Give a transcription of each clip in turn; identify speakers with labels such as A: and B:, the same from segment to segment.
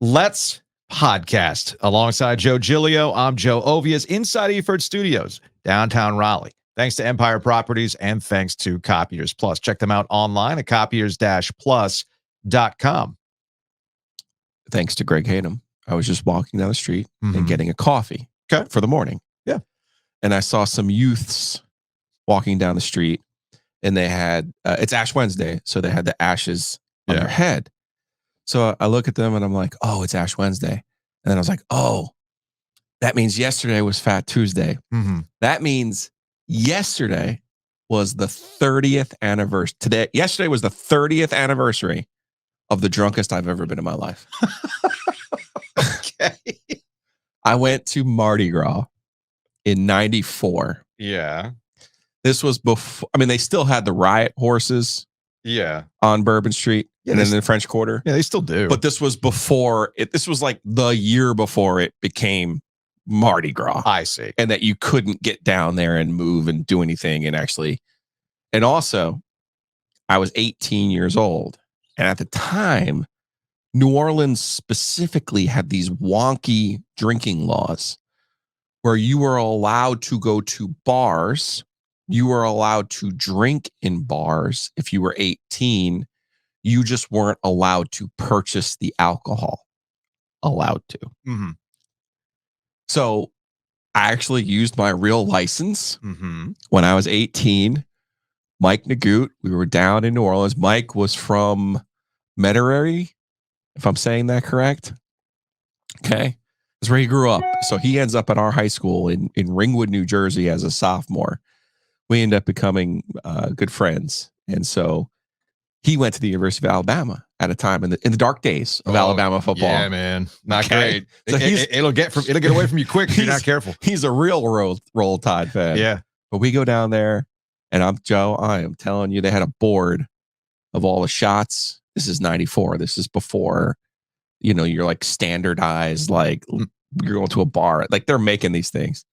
A: Let's podcast alongside Joe Giglio. I'm Joe Ovias inside Eford Studios, downtown Raleigh. Thanks to Empire Properties and thanks to Copiers Plus. Check them out online at copiers-plus.com.
B: Thanks to Greg Hayden. I was just walking down the street and getting a coffee for the morning.
A: Yeah.
B: And I saw some youths walking down the street and they had, it's Ash Wednesday, so they had the ashes on their head. So I look at them and I'm like, oh, it's Ash Wednesday. And then I was like, oh, that means yesterday was Fat Tuesday. That means yesterday was the 30th anniversary. Yesterday was the 30th anniversary of the drunkest I've ever been in my life.
A: Okay.
B: I went to Mardi Gras in 94.
A: Yeah.
B: This was before, I mean, they still had the riot horses on Bourbon Street and in the French Quarter.
A: Yeah, they still do.
B: But this was before it. This was like the year before it became Mardi Gras.
A: I see.
B: And that you couldn't get down there and move and do anything and actually. And also, I was 18 years old. And at the time, New Orleans specifically had these wonky drinking laws where you were allowed to go to bars. You were allowed to drink in bars if you were 18. You just weren't allowed to purchase the alcohol. Allowed to. So I actually used my real license when I was 18. Mike Nagoot, we were down in New Orleans. Mike was from Metairie, if I'm saying that correct. Okay. That's where he grew up. So he ends up at our high school in Ringwood, New Jersey as a sophomore. We end up becoming good friends. And so he went to the University of Alabama at a time in the dark days of Alabama football.
A: Yeah, man. Not great. So it'll get away from you quick if you're not careful.
B: He's a real Roll Tide fan.
A: Yeah.
B: But we go down there and I am telling you, they had a board of all the shots. This is 94. This is before, you're like standardized, like you're going to a bar. Like they're making these things.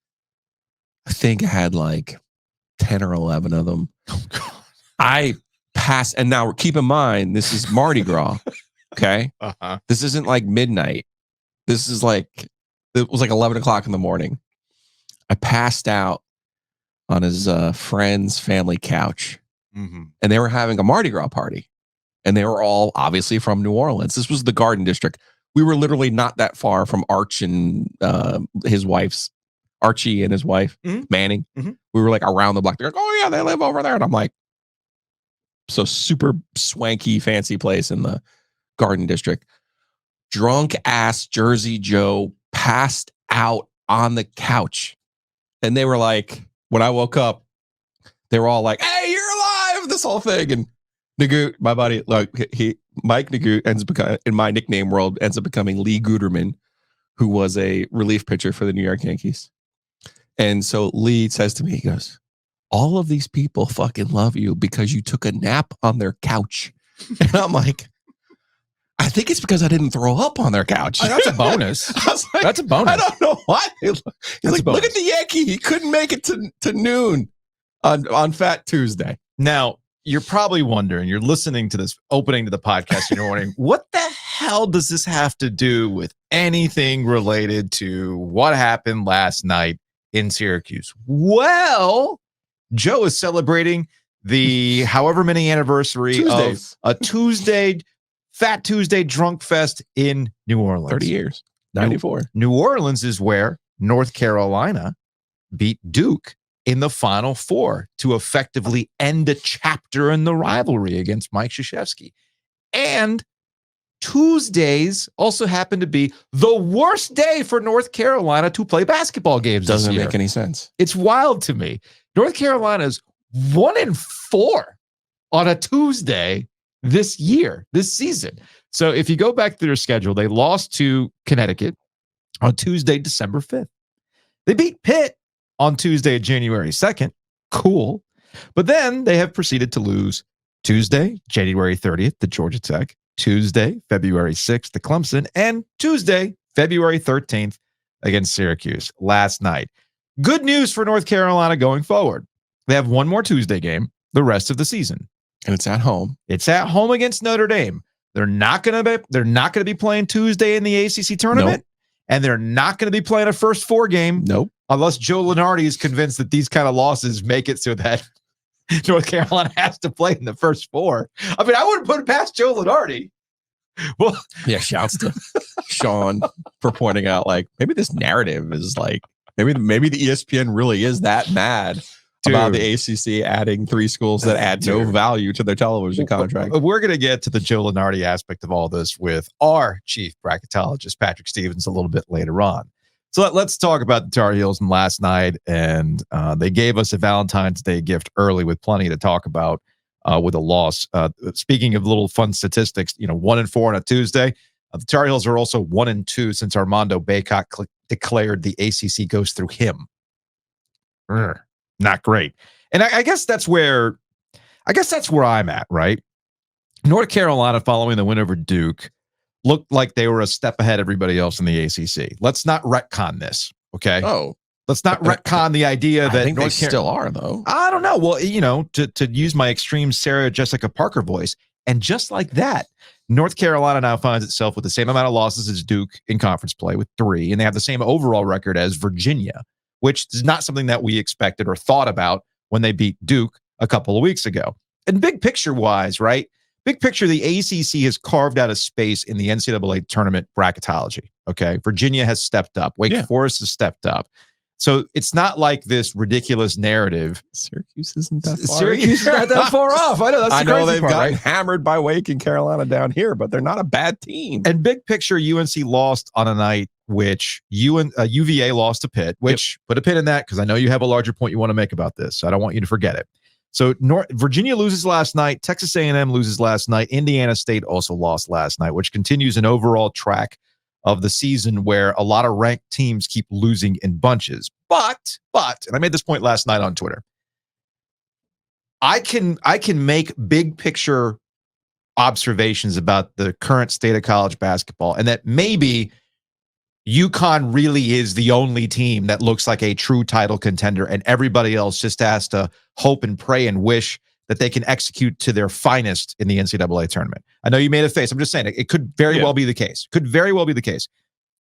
B: I think I had like 10 or 11 of them.
A: Oh, God.
B: I passed. And now keep in mind, this is Mardi Gras. Okay. This isn't like midnight. This is like, it was like 11 o'clock in the morning. I passed out on his friend's family couch and they were having a Mardi Gras party. And they were all obviously from New Orleans. This was the Garden District. We were literally not that far from Archie and his wife, Manning. We were like around the block. They're like, oh yeah, they live over there. And I'm like, so super swanky, fancy place in the Garden District. Drunk ass Jersey Joe passed out on the couch. And they were like, when I woke up, they were all like, hey, you're alive, this whole thing. And Nagoot, my buddy, like Mike Nagoot ends up becoming, in my nickname world, ends up becoming Lee Guterman, who was a relief pitcher for the New York Yankees. And so Lee says to me, he goes, all of these people fucking love you because you took a nap on their couch. And I'm like, I think it's because I didn't throw up on their couch.
A: Oh, that's a bonus.
B: Like, that's a bonus. I don't know what. He's like, look at the Yankee. He couldn't make it to noon on Fat Tuesday.
A: Now, you're probably wondering, you're listening to this opening to the podcast and you're wondering, what the hell does this have to do with anything related to what happened last night in Syracuse? Well, Joe is celebrating the however many anniversary of a Tuesday, Fat Tuesday Drunk Fest in New Orleans.
B: 30 years, 94.
A: New Orleans is where North Carolina beat Duke in the Final Four to effectively end a chapter in the rivalry against Mike Krzyzewski. And Tuesdays also happen to be the worst day for North Carolina to play basketball games.
B: Doesn't make any sense.
A: It's wild to me. North Carolina's 1-4 on a Tuesday this season. So if you go back to their schedule, they lost to Connecticut on Tuesday, December 5th. They beat Pitt on Tuesday, January 2nd. Cool. But then they have proceeded to lose Tuesday, January 30th to Georgia Tech, Tuesday, February 6th to Clemson, and Tuesday, February 13th against Syracuse last night. Good news for North Carolina going forward. They have one more Tuesday game the rest of the season.
B: And it's at home.
A: It's at home against Notre Dame. They're not going to be playing Tuesday in the ACC tournament.
B: Nope.
A: And they're not going to be playing a first 4 game.
B: Nope.
A: Unless Joe Lunardi is convinced that these kind of losses make it so that North Carolina has to play in the first 4. I mean, I wouldn't put it past Joe Lunardi. Well,
B: yeah, shouts to Sean for pointing out, like, maybe this narrative is like, maybe the ESPN really is that mad about the ACC adding 3 schools that add no value to their television contract.
A: We're going to get to the Joe Lunardi aspect of all this with our chief bracketologist, Patrick Stevens, a little bit later on. So let's talk about the Tar Heels from last night. And they gave us a Valentine's Day gift early with plenty to talk about with a loss. Speaking of little fun statistics, 1-4 on a Tuesday. The Tar Heels are also 1-2 since Armando Bacot declared the ACC goes through him. Not great. And I guess that's where I'm at, right? North Carolina, following the win over Duke, looked like they were a step ahead of everybody else in the ACC. Let's not retcon this, okay?
B: Oh.
A: Let's not retcon the idea that
B: I think they still are, though.
A: I don't know. Well, to use my extreme Sarah Jessica Parker voice, and just like that, North Carolina now finds itself with the same amount of losses as Duke in conference play with 3, and they have the same overall record as Virginia, which is not something that we expected or thought about when they beat Duke a couple of weeks ago. And big picture wise, right? Big picture, the ACC has carved out a space in the NCAA tournament bracketology. Okay. Virginia has stepped up. Wake Forest has stepped up. So it's not like this ridiculous narrative.
B: Syracuse isn't that far.
A: Syracuse is not that far off. I know. That's the crazy
B: they've
A: part,
B: gotten
A: right?
B: hammered by Wake and Carolina down here, but they're not a bad team.
A: And big picture, UNC lost on a night which UVA lost to Pitt, which put a pin in that because I know you have a larger point you want to make about this. So I don't want you to forget it. So Virginia loses last night. Texas A&M loses last night. Indiana State also lost last night, which continues an overall track of the season where a lot of ranked teams keep losing in bunches. But, and I made this point last night on Twitter, I can make big picture observations about the current state of college basketball, and that maybe UConn really is the only team that looks like a true title contender, and everybody else just has to hope and pray and wish that they can execute to their finest in the NCAA tournament. I know you made a face. I'm just saying it could very well be the case. Could very well be the case.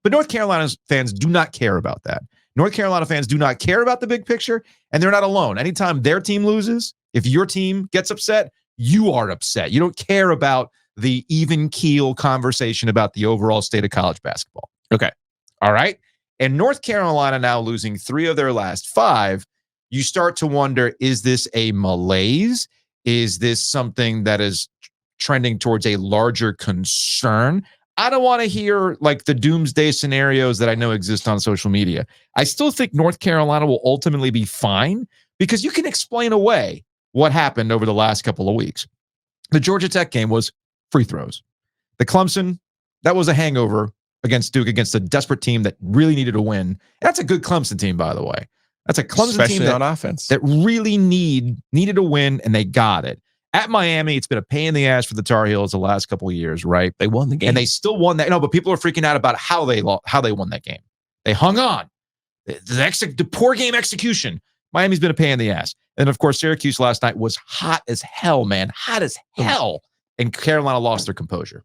A: But North Carolina fans do not care about that. North Carolina fans do not care about the big picture, and they're not alone. Anytime their team loses, if your team gets upset, you are upset. You don't care about the even keel conversation about the overall state of college basketball.
B: Okay.
A: All right. And North Carolina now losing 3 of their last 5. You start to wonder, is this a malaise? Is this something that is trending towards a larger concern? I don't want to hear like the doomsday scenarios that I know exist on social media. I still think North Carolina will ultimately be fine because you can explain away what happened over the last couple of weeks. The Georgia Tech game was free throws. The Clemson, that was a hangover against Duke, against a desperate team that really needed to win. That's a good Clemson team, by the way. That's a Clemson team
B: on offense
A: that really needed to win, and they got it. At Miami, it's been a pain in the ass for the Tar Heels the last couple of years, right?
B: They won the game.
A: And they still won that. No, but people are freaking out about how they won that game. They hung on. The poor game execution. Miami's been a pain in the ass. And, of course, Syracuse last night was hot as hell, man. Hot as hell. And Carolina lost their composure.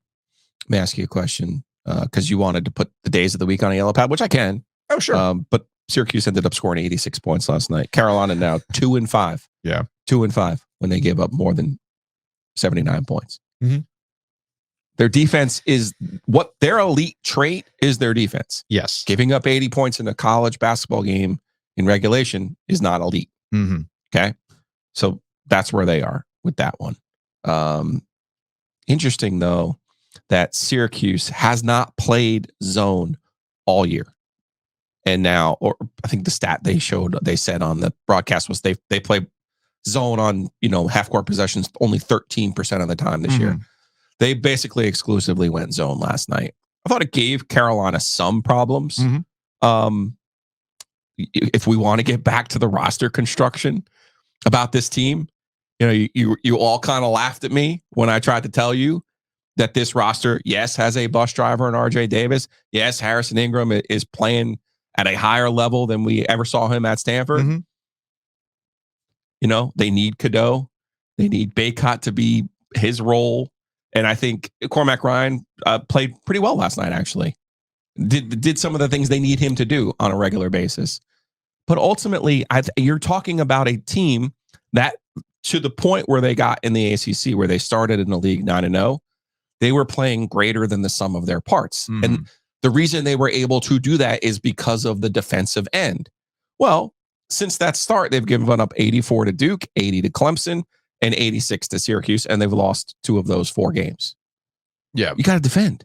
B: Let me ask you a question, because you wanted to put the days of the week on a yellow pad, which I can.
A: Oh, sure.
B: But Syracuse ended up scoring 86 points last night. Carolina now 2-5.
A: Yeah.
B: 2-5 when they gave up more than 79 points.
A: Mm-hmm.
B: Their defense is what their elite trait is their defense.
A: Yes.
B: Giving up 80 points in a college basketball game in regulation is not elite.
A: Mm-hmm.
B: Okay. So that's where they are with that one. Interesting, though, that Syracuse has not played zone all year. And now, or I think the stat they said on the broadcast was they play zone on, half court possessions only 13% of the time this year. They basically exclusively went zone last night. I thought it gave Carolina some problems.
A: Mm-hmm.
B: If we want to get back to the roster construction about this team, you all kind of laughed at me when I tried to tell you that this roster, yes, has a bus driver in RJ Davis. Yes, Harrison Ingram is playing at a higher level than we ever saw him at Stanford.
A: Mm-hmm.
B: They need Cadeau. They need Bacot to be his role. And I think Cormac Ryan played pretty well last night, actually. Did some of the things they need him to do on a regular basis. But ultimately, you're talking about a team that, to the point where they got in the ACC, where they started in the league 9-0, they were playing greater than the sum of their parts. Mm-hmm. And the reason they were able to do that is because of the defensive end. Well, since that start, they've given up 84 to Duke, 80 to Clemson, and 86 to Syracuse, and they've lost 2 of those 4 games.
A: Yeah.
B: You got to defend.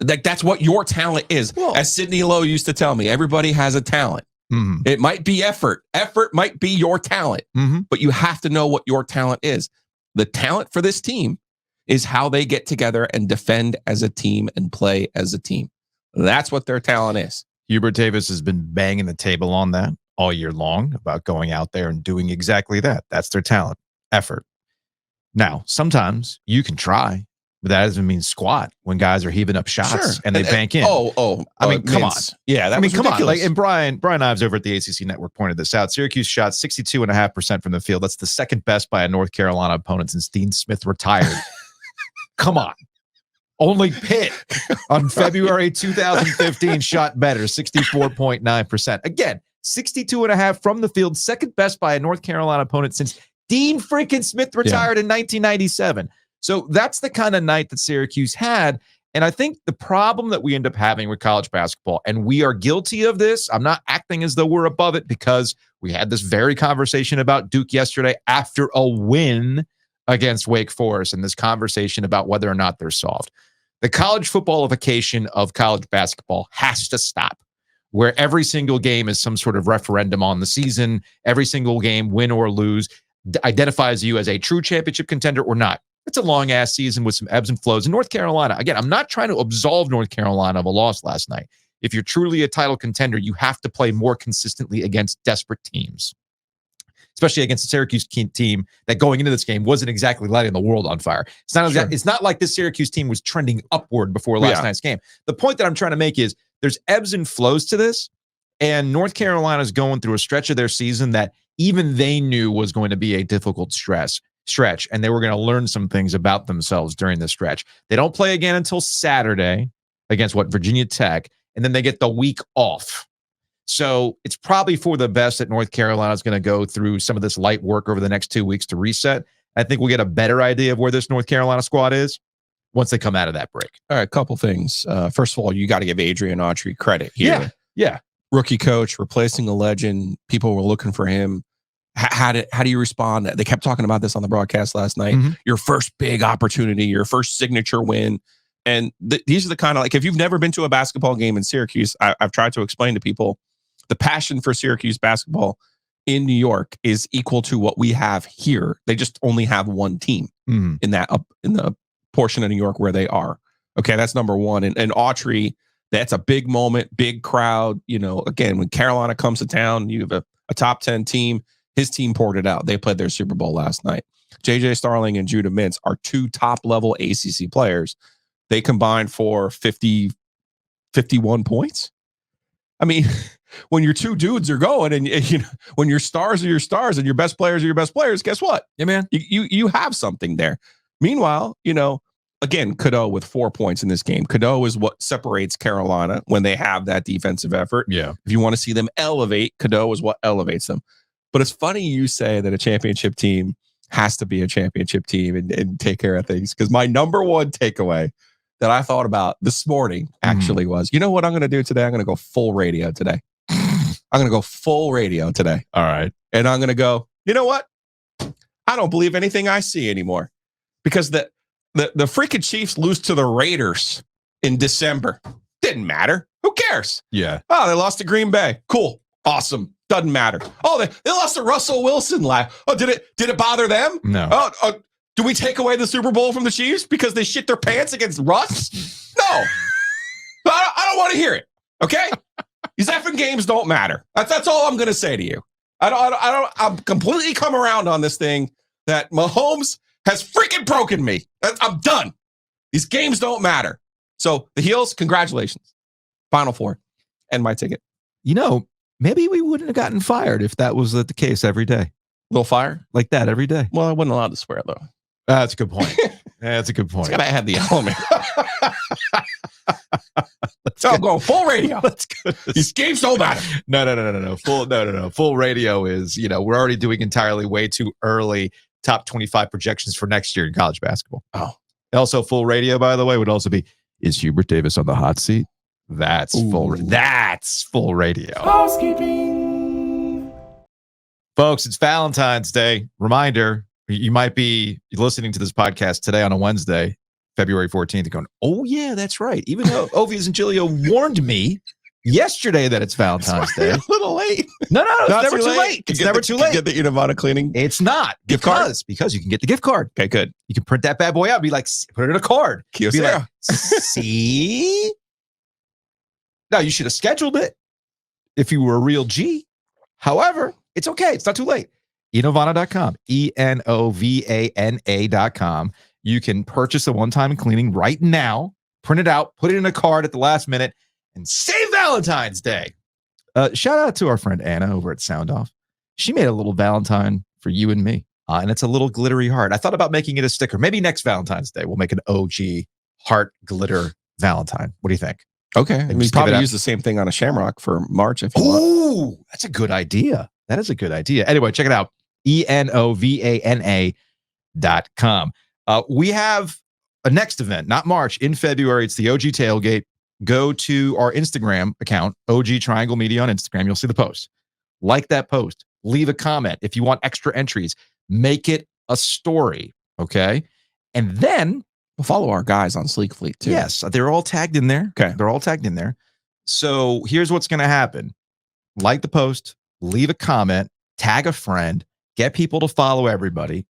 B: Like, that's what your talent is. Well, as Sidney Lowe used to tell me, everybody has a talent. Mm-hmm. It might be effort. Effort might be your talent, but you have to know what your talent is. The talent for this team is how they get together and defend as a team and play as a team. That's what their talent is.
A: Hubert Davis has been banging the table on that all year long about going out there and doing exactly that. That's their talent, effort. Now, sometimes you can try, but that doesn't mean squat when guys are heaving up shots and they bank in. I mean, come on.
B: Yeah, that was ridiculous.
A: Come on. Like, and Brian Ives over at the ACC Network pointed this out. Syracuse shot 62.5% from the field. That's the second best by a North Carolina opponent since Dean Smith retired. Come on. Only Pitt on February 2015 shot better, 64.9%. Again, 62.5 from the field, second best by a North Carolina opponent since Dean freaking Smith retired in 1997. So that's the kind of night that Syracuse had. And I think the problem that we end up having with college basketball, and we are guilty of this, I'm not acting as though we're above it, because we had this very conversation about Duke yesterday after a win against Wake Forest, and this conversation about whether or not they're soft. The college footballification of college basketball has to stop, where every single game is some sort of referendum on the season. Every single game, win or lose, identifies you as a true championship contender or not. It's a long-ass season with some ebbs and flows. In North Carolina, again, I'm not trying to absolve North Carolina of a loss last night. If you're truly a title contender, you have to play more consistently against desperate teams, especially against the Syracuse team that going into this game wasn't exactly lighting the world on fire. It's not like this Syracuse team was trending upward before last night's game. The point that I'm trying to make is there's ebbs and flows to this, and North Carolina's going through a stretch of their season that even they knew was going to be a difficult stretch, and they were going to learn some things about themselves during this stretch. They don't play again until Saturday against Virginia Tech, and then they get the week off. So it's probably for the best that North Carolina is going to go through some of this light work over the next 2 weeks to reset. I think we'll get a better idea of where this North Carolina squad is once they come out of that break.
B: All right, a couple things. First of all, you got to give Adrian Autry credit here.
A: Yeah.
B: Rookie coach, replacing a legend. People were looking for him. How do you respond? They kept talking about this on the broadcast last night. Your first big opportunity, your first signature win. And these are the kind of, like, if you've never been to a basketball game in Syracuse, I've tried to explain to people, the passion for Syracuse basketball in New York is equal to what we have here. They just only have one team in the portion of New York where they are. Okay, that's number one. And Autry, that's a big moment, big crowd. You know, again, when Carolina comes to town, you have a top 10 team. His team poured it out. They played their Super Bowl last night. JJ Starling and Judah Mintz are 2 top-level ACC players. They combined for 51 points. I mean, when your 2 dudes are going, and you know, when your stars are your stars and your best players are your best players, guess what?
A: Yeah, man.
B: You have something there. Meanwhile, you know, again, Cadeau with 4 points in this game. Cadeau is what separates Carolina when they have that defensive effort.
A: Yeah.
B: If you want to see them elevate, Cadeau is what elevates them. But it's funny you say that a championship team has to be a championship team and take care of things, because my number one takeaway that I thought about this morning actually was, you know what I'm going to do today? I'm going to go full radio today. I'm going to go full radio today.
A: All right.
B: And I'm going to go, you know what? I don't believe anything I see anymore, because the freaking Chiefs lose to the Raiders in December. Didn't matter. Who cares?
A: Yeah.
B: Oh, they lost to Green Bay. Cool. Awesome. Doesn't matter. Oh, they lost to Russell Wilson live. Oh, did it bother them?
A: No.
B: Oh, do we take away the Super Bowl from the Chiefs because they shit their pants against Russ? No. I don't want to hear it. Okay? These effing games don't matter. That's all I'm going to say to you. I'm completely come around on this thing that Mahomes has freaking broken me. I'm done. These games don't matter. So the Heels, congratulations. Final Four. And my ticket.
A: You know, maybe we wouldn't have gotten fired if that was the case every day.
B: Little fire?
A: Like that every day.
B: Well, I wasn't allowed to swear, though.
A: That's a good point. That's a good point.
B: It's got to add the element. Go full radio.
A: Let's go.
B: These games don't matter.
A: No. Full radio is, we're already doing entirely way too early top 25 projections for next year in college basketball.
B: Oh.
A: Also, full radio, by the way, would also be, is Hubert Davis on the hot seat? That's full radio.
C: Housekeeping.
A: Folks, it's Valentine's Day. Reminder, you might be listening to this podcast today on a Wednesday, February 14th, and going, oh, yeah, that's right. Even though Ovius and Giglio warned me yesterday that it's Valentine's Day.
B: A little late.
A: No, it's never too late. It's never too late.
B: Get the Univana cleaning.
A: It's not.
B: Gift card?
A: Because you can get the gift card.
B: Okay, good.
A: You can print that bad boy out and be like, put it in a card. Be like, see? Now, you should have scheduled it if you were a real G. However, it's okay. It's not too late. Enovana.com. ENOVANA.com. You can purchase a one-time cleaning right now, print it out, put it in a card at the last minute, and save Valentine's Day. Shout out to our friend Anna over at Sound Off. She made a little Valentine for you and me, and it's a little glittery heart. I thought about making it a sticker. Maybe next Valentine's Day, we'll make an OG heart glitter Valentine. What do you think?
B: Okay. We probably use the same thing on a Shamrock for March if you want.
A: Ooh, that's a good idea. That is a good idea. Anyway, check it out. ENOVANA.com. We have a next event, not March, in February. It's the OG Tailgate. Go to our Instagram account, OG Triangle Media on Instagram. You'll see the post. Like that post. Leave a comment. If you want extra entries, make it a story. Okay. And then
B: we'll follow our guys on Sleek Fleet too.
A: Yes. They're all tagged in there.
B: Okay.
A: They're all tagged in there. So here's what's going to happen. Like the post, leave a comment, tag a friend, get people to follow everybody.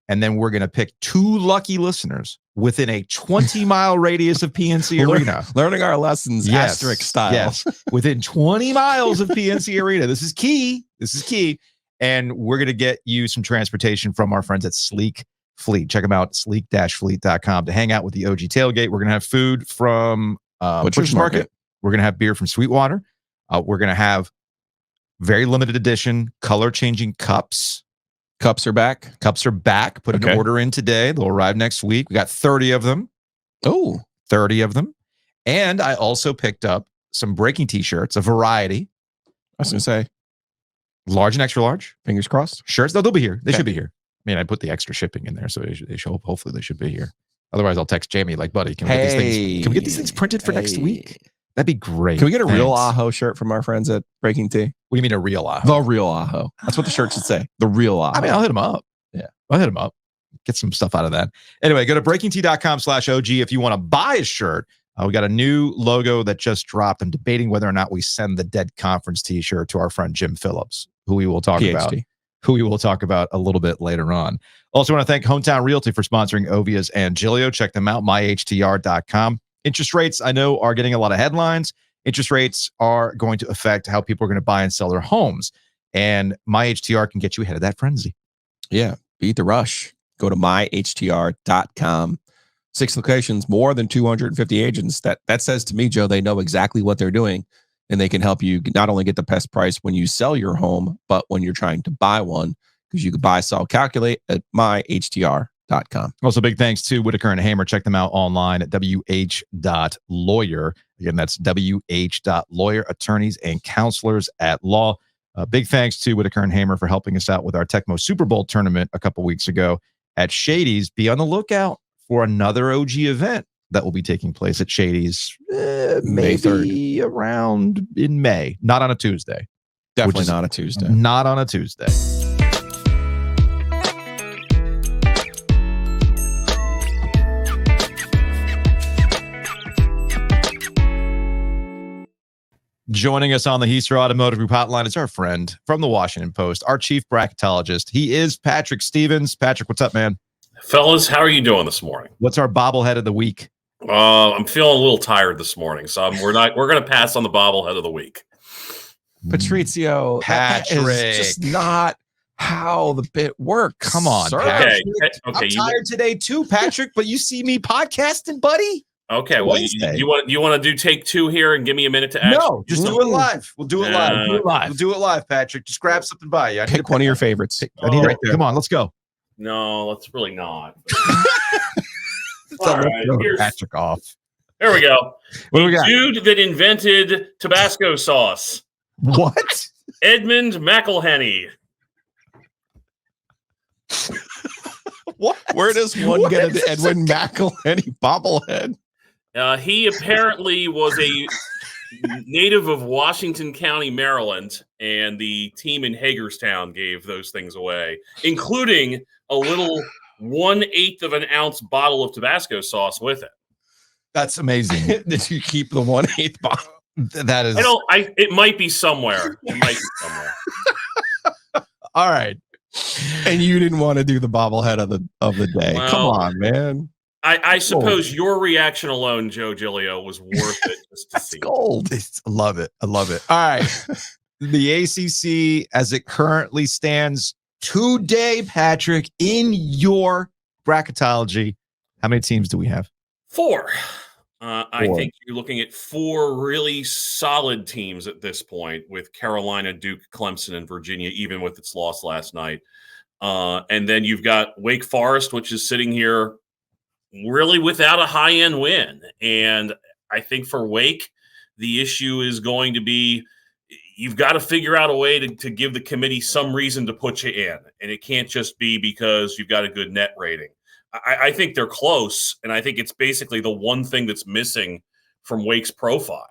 A: And then we're going to pick 2 lucky listeners within a 20-mile radius of PNC Arena.
B: Learning our lessons, asterisk style.
A: Yes, within 20 miles of PNC Arena. This is key. And we're going to get you some transportation from our friends at Sleek Fleet. Check them out, sleek-fleet.com, to hang out with the OG Tailgate. We're going to have food from Butcher's Market. We're going to have beer from Sweetwater. We're going to have very limited edition color-changing cups.
B: Cups are back.
A: Put an order in today. They'll arrive next week. We got 30 of them.
B: Oh,
A: 30 of them. And I also picked up some breaking t-shirts, a variety.
B: I was going to say.
A: Large and extra large.
B: Fingers crossed.
A: Shirts. No, they'll be here. They should be here. I mean, I put the extra shipping in there, so they should, hopefully they should be here. Otherwise, I'll text Jamie like, buddy, can we get these things printed for next week? That'd be great.
B: Can we get a real Aho shirt from our friends at Breaking Tea?
A: What do you mean a real Aho?
B: The real Aho. That's what the shirt should say. The real Aho.
A: I mean, I'll hit them up.
B: Yeah.
A: I'll hit them up. Get some stuff out of that. Anyway, go to breakingtea.com/OG if you want to buy a shirt. We got a new logo that just dropped. I'm debating whether or not we send the Dead Conference t-shirt to our friend Jim Phillips, who we will talk about a little bit later on. Also want to thank Hometown Realty for sponsoring Ovias and Giglio. Check them out, myhtr.com. Interest rates, I know, are getting a lot of headlines. Interest rates are going to affect how people are going to buy and sell their homes. And MyHTR can get you ahead of that frenzy.
B: Yeah, beat the rush. Go to myhtr.com. 6 locations, more than 250 agents. That says to me, Joe, they know exactly what they're doing. And they can help you not only get the best price when you sell your home, but when you're trying to buy one, because you can buy, sell, calculate at myhtr.com.
A: Also, big thanks to Whitaker and Hamer. Check them out online at wh.lawyer. Again, that's wh.lawyer, attorneys and counselors at law. Big thanks to Whitaker and Hamer for helping us out with our Tecmo Super Bowl tournament a couple weeks ago at Shady's. Be on the lookout for another OG event that will be taking place at Shady's
B: May 3rd.
A: Around in May. Not on a Tuesday.
B: Definitely not a Tuesday.
A: Not on a Tuesday. Joining us on the Heister Automotive Group hotline is our friend from the Washington Post, our chief bracketologist. He is Patrick Stevens. Patrick, what's up, man?
C: Fellas, how are you doing this morning?
A: What's our bobblehead of the week?
C: I'm feeling a little tired this morning, so we're going to pass on the bobblehead of the week.
B: Patrizio,
A: Patrick,
B: that is just not how the bit works.
A: Come on,
B: sir.
C: Okay.
A: I'm tired today too, Patrick. But you see me podcasting, buddy.
C: Okay, well, you want to do take 2 here and give me a minute to ask?
A: No, just do it live. We'll do it live. We'll do it live, Patrick. Just grab something by you.
B: Pick one of your favorites.
A: I need it right there. Come on, let's go.
C: No, let's really not. All right,
A: Patrick off.
C: There we go.
A: What do we got?
C: Dude that invented Tabasco sauce.
A: What?
C: Edmund McElhenney.
A: What?
B: Where does one get an Edwin McElhenney bobblehead?
C: He apparently was a native of Washington County, Maryland, and the team in Hagerstown gave those things away, including a little 1/8 of an ounce bottle of Tabasco sauce with it.
A: That's amazing.
B: Did you keep the 1/8 bottle?
A: That is.
C: It might be somewhere. It might be somewhere.
A: All right.
B: And you didn't want to do the bobblehead of the day.
C: Well,
B: Come on, man.
C: I suppose your reaction alone, Joe Giglio, was worth it just to see.
B: Gold.
A: I love it. I love it. All right. The ACC, as it currently stands today, Patrick, in your bracketology, how many teams do we have?
C: 4. I think you're looking at 4 really solid teams at this point, with Carolina, Duke, Clemson, and Virginia, even with its loss last night. And then you've got Wake Forest, which is sitting here really without a high-end win. And I think for Wake, the issue is going to be you've got to figure out a way to give the committee some reason to put you in. And it can't just be because you've got a good net rating. I think they're close, and I think it's basically the one thing that's missing from Wake's profile.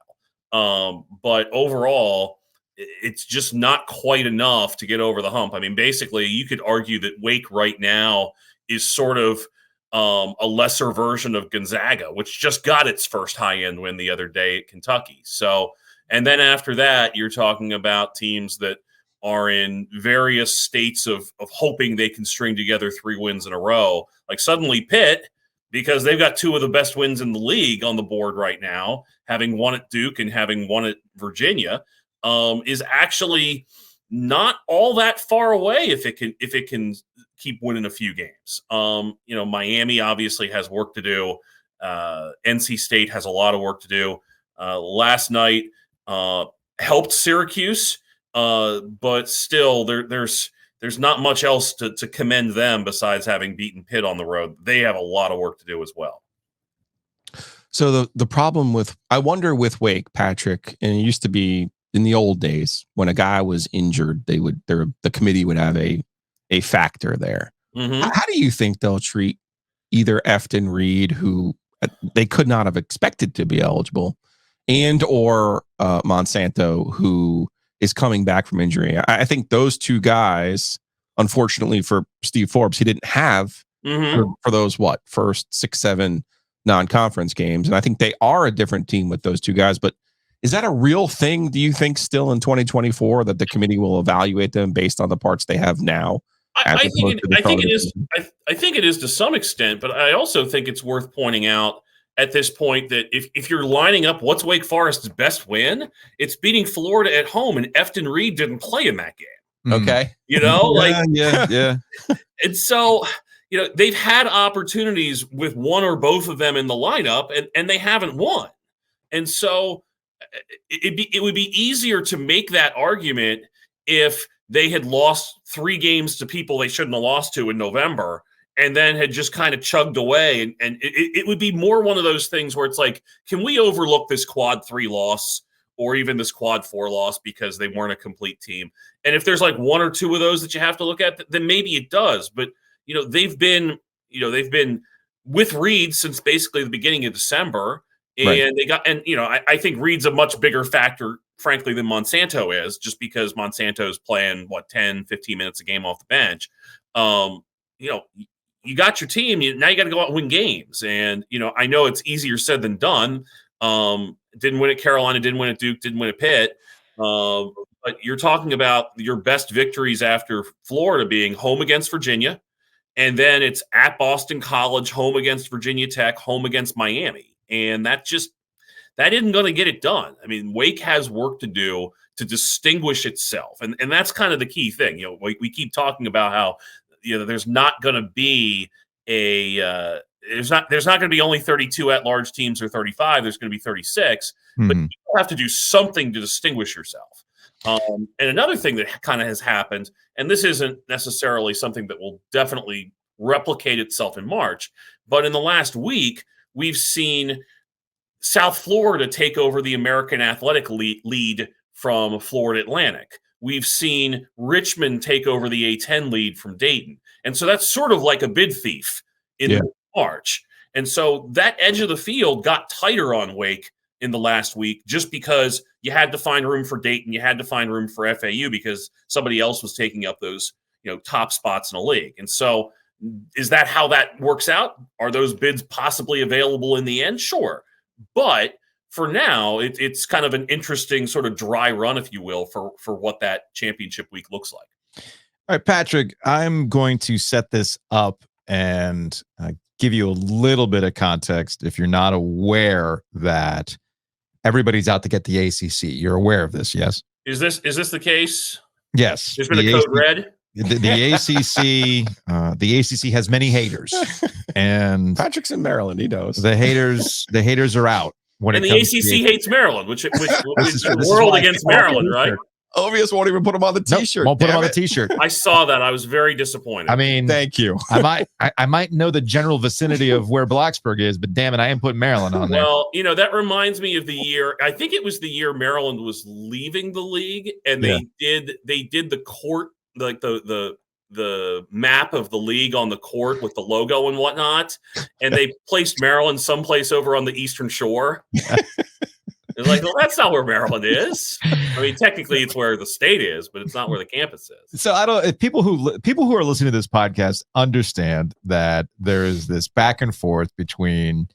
C: But overall, it's just not quite enough to get over the hump. I mean, basically, you could argue that Wake right now is sort of a lesser version of Gonzaga, which just got its first high-end win the other day at Kentucky. So, and then after that, you're talking about teams that are in various states of hoping they can string together 3 wins in a row. Like suddenly Pitt, because they've got 2 of the best wins in the league on the board right now, having won at Duke and having won at Virginia, is actually not all that far away if it can keep winning a few games. Miami obviously has work to do. NC State has a lot of work to do. Last night helped Syracuse. But still, there's not much else to commend them besides having beaten Pitt on the road. They have a lot of work to do as well.
B: So the problem I wonder with Wake, Patrick, and it used to be in the old days when a guy was injured, the committee would have a factor there.
C: Mm-hmm.
B: How do you think they'll treat either Efton Reed, who they could not have expected to be eligible, and or Monsanto, who is coming back from injury? I think those 2 guys, unfortunately for Steve Forbes, he didn't have for those first 6, 7 non-conference games. And I think they are a different team with those 2 guys. But is that a real thing, do you think, still in 2024, that the committee will evaluate them based on the parts they have now?
C: I think it is to some extent, but I also think it's worth pointing out at this point that if you're lining up what's Wake Forest's best win, it's beating Florida at home, and Efton Reed didn't play in that game.
B: Okay.
A: Yeah.
C: And so, they've had opportunities with one or both of them in the lineup, and they haven't won. And so it would be easier to make that argument if they had lost 3 games to people they shouldn't have lost to in November, and then had just kind of chugged away. And it would be more one of those things where it's like, can we overlook this quad 3 loss or even this quad 4 loss because they weren't a complete team? And if there's like 1 or 2 of those that you have to look at, then maybe it does. But, they've been with Reed since basically the beginning of December. And right. I think Reed's a much bigger factor, frankly, than Monsanto is, just because Monsanto's playing 10, 15 minutes a game off the bench. You got your team. Now you got to go out and win games. And, I know it's easier said than done. Didn't win at Carolina, didn't win at Duke, didn't win at Pitt. But you're talking about your best victories after Florida being home against Virginia. And then it's at Boston College, home against Virginia Tech, home against Miami. And that isn't going to get it done. I mean, Wake has work to do to distinguish itself. And that's kind of the key thing. We keep talking about how, there's not going to be there's not going to be only 32 at-large teams or 35. There's going to be 36. But you have to do something to distinguish yourself. And another thing that kind of has happened, and this isn't necessarily something that will definitely replicate itself in March, But in the last week, we've seen South Florida take over the American Athletic lead from Florida Atlantic. We've seen Richmond take over the A10 lead from Dayton. And so that's sort of like a bid thief in March. And so that edge of the field got tighter on Wake in the last week just because you had to find room for Dayton, you had to find room for FAU because somebody else was taking up those, top spots in the league. And so is that how that works out? Are those bids possibly available in the end? Sure. But for now, it's kind of an interesting sort of dry run, if you will, for what that championship week looks like.
A: All right, Patrick, I'm going to set this up and give you a little bit of context if you're not aware that everybody's out to get the ACC. You're aware of this, yes?
C: Is this the case?
A: Yes.
C: There's been a code red?
A: The ACC has many haters, and
B: Patrick's in Maryland. He knows
A: the haters are out.
C: And the ACC hates Maryland, which is the world against Maryland, right?
B: Ovius won't even put him on the T-shirt.
A: Won't put him on the T-shirt.
C: I saw that. I was very disappointed.
A: I mean,
B: thank you.
A: I might know the general vicinity of where Blacksburg is, but damn it, I ain't putting Maryland on there.
C: Well, that reminds me of the year. I think it was the year Maryland was leaving the league, and they did the court, like the map of the league on the court with the logo and whatnot, and they placed Maryland someplace over on the Eastern Shore. It's like, well, that's not where Maryland is. I mean, technically, it's where the state is, but it's not where the campus is.
A: So I don't. If people who are listening to this podcast understand that there is this back and forth between,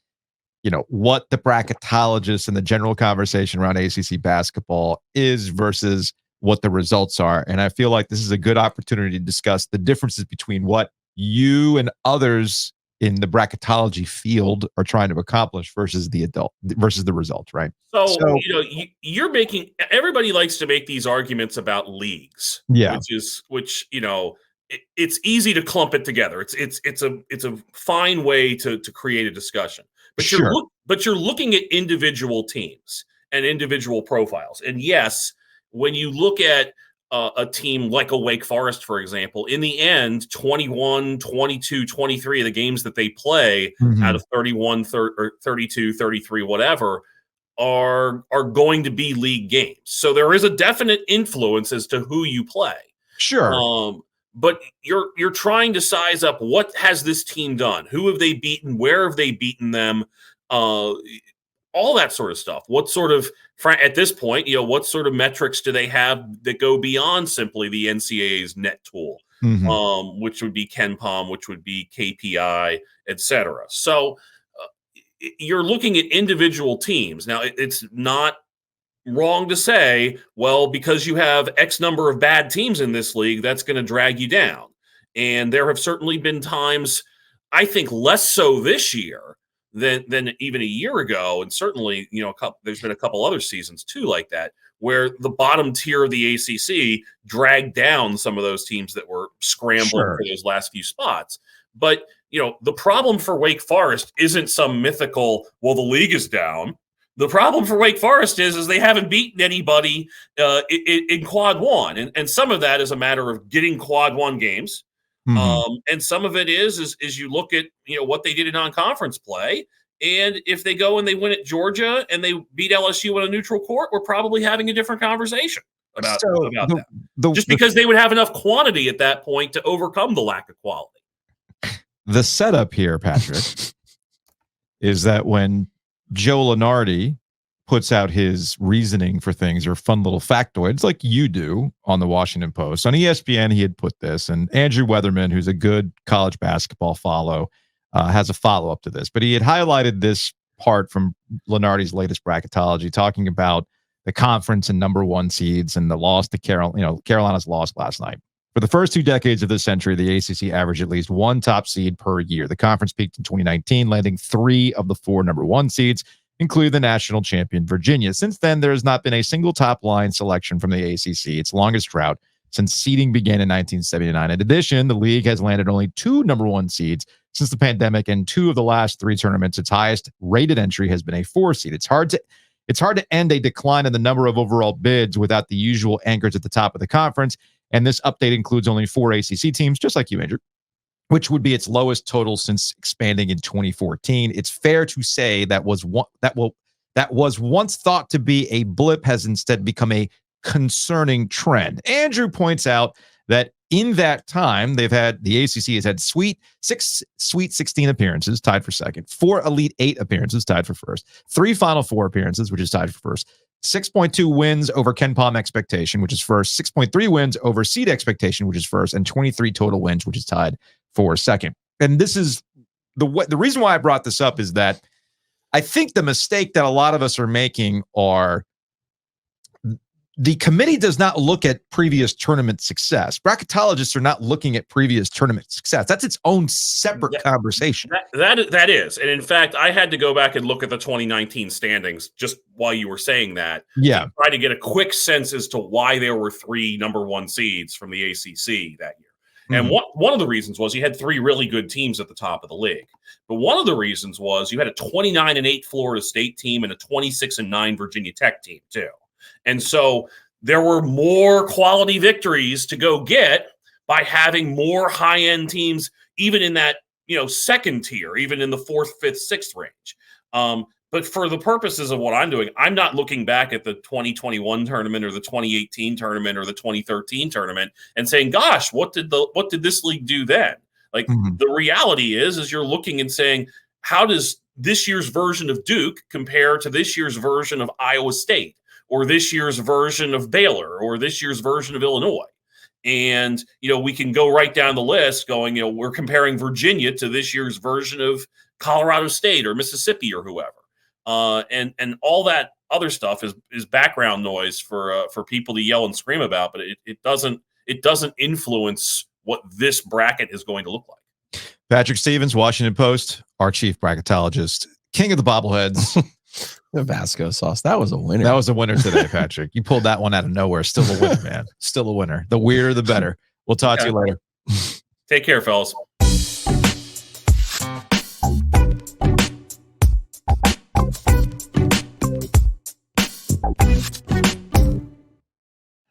A: what the bracketologists and the general conversation around ACC basketball is versus what the results are, and I feel like this is a good opportunity to discuss the differences between what you and others in the bracketology field are trying to accomplish versus the results, right?
C: So you're making, everybody likes to make these arguments about leagues, which it's easy to clump it together. It's a fine way to create a discussion, but you're looking at individual teams and individual profiles. And yes, when you look at a team like a Wake Forest, for example, in the end, 21, 22, 23 of the games that they play out of 31, 32, 33, whatever, are going to be league games. So there is a definite influence as to who you play.
A: Sure.
C: But you're trying to size up what has this team done? Who have they beaten? Where have they beaten them? All that sort of stuff. What sort of, at this point, what sort of metrics do they have that go beyond simply the NCAA's net tool, which would be KenPom, which would be KPI, et cetera. So you're looking at individual teams. Now, it's not wrong to say, well, because you have X number of bad teams in this league, that's going to drag you down. And there have certainly been times, I think less so this year, than even a year ago, and certainly there's been a couple other seasons too like that, where the bottom tier of the ACC dragged down some of those teams that were scrambling for those last few spots. But the problem for Wake Forest isn't some mythical, well, the league is down. The problem for Wake Forest is they haven't beaten anybody in Quad 1, and some of that is a matter of getting Quad 1 games. And some of it is you look at what they did in non-conference play, and if they go and they win at Georgia and they beat LSU on a neutral court, we're probably having a different conversation about that. Just because they would have enough quantity at that point to overcome the lack of quality.
A: The setup here, Patrick, is that when Joe Lunardi puts out his reasoning for things or fun little factoids like you do on the Washington Post. On ESPN, he had put this, and Andrew Weatherman, who's a good college basketball follow, has a follow-up to this. But he had highlighted this part from Lunardi's latest bracketology, talking about the conference and number one seeds and the loss to Carolina's loss last night. For the first 2 decades of this century, the ACC averaged at least one top seed per year. The conference peaked in 2019, landing 3 of the 4 number one seeds, including the national champion Virginia. Since then, there has not been a single top-line selection from the ACC, its longest drought since seeding began in 1979. In addition, the league has landed only 2 number one seeds since the pandemic, and 2 of the last 3 tournaments, its highest rated entry has been a 4 seed. It's hard to end a decline in the number of overall bids without the usual anchors at the top of the conference, and this update includes only 4 ACC teams, just like you, Andrew. which would be its lowest total since expanding in 2014. It's fair to say that was once thought to be a blip has instead become a concerning trend. Andrew points out that in that time, the ACC has had Sweet 16 appearances, tied for second, 4 Elite 8 appearances, tied for first, 3 Final Four appearances, which is tied for first, 6.2 wins over Ken Palm expectation, which is first, 6.3 wins over seed expectation, which is first, and 23 total wins, which is tied for second. And this is the reason why I brought this up is that I think the mistake that a lot of us are making are the committee does not look at previous tournament success. Bracketologists are not looking at previous tournament success. That's its own separate conversation.
C: That is. And in fact, I had to go back and look at the 2019 standings just while you were saying that.
A: Yeah.
C: To try to get a quick sense as to why there were 3 number 1 seeds from the ACC that year. And one of the reasons was you had 3 really good teams at the top of the league. But one of the reasons was you had a 29-8 Florida State team and a 26-9 Virginia Tech team too. And so there were more quality victories to go get by having more high-end teams, even in that, second tier, even in the 4th, 5th, 6th range. But for the purposes of what I'm doing, I'm not looking back at the 2021 tournament or the 2018 tournament or the 2013 tournament and saying, gosh, what did this league do then? Like the reality is you're looking and saying, how does this year's version of Duke compare to this year's version of Iowa State or this year's version of Baylor or this year's version of Illinois? And, we can go right down the list going, we're comparing Virginia to this year's version of Colorado State or Mississippi or whoever. And all that other stuff is background noise for people to yell and scream about, but it doesn't influence what this bracket is going to look like.
A: Patrick Stevens, Washington Post, our chief bracketologist, king of the bobbleheads.
B: The Vasco sauce. That was a winner.
A: That was a winner today, Patrick. You pulled that one out of nowhere. Still a winner, man. Still a winner. The weirder, the better. We'll talk to you later.
C: Take care, fellas.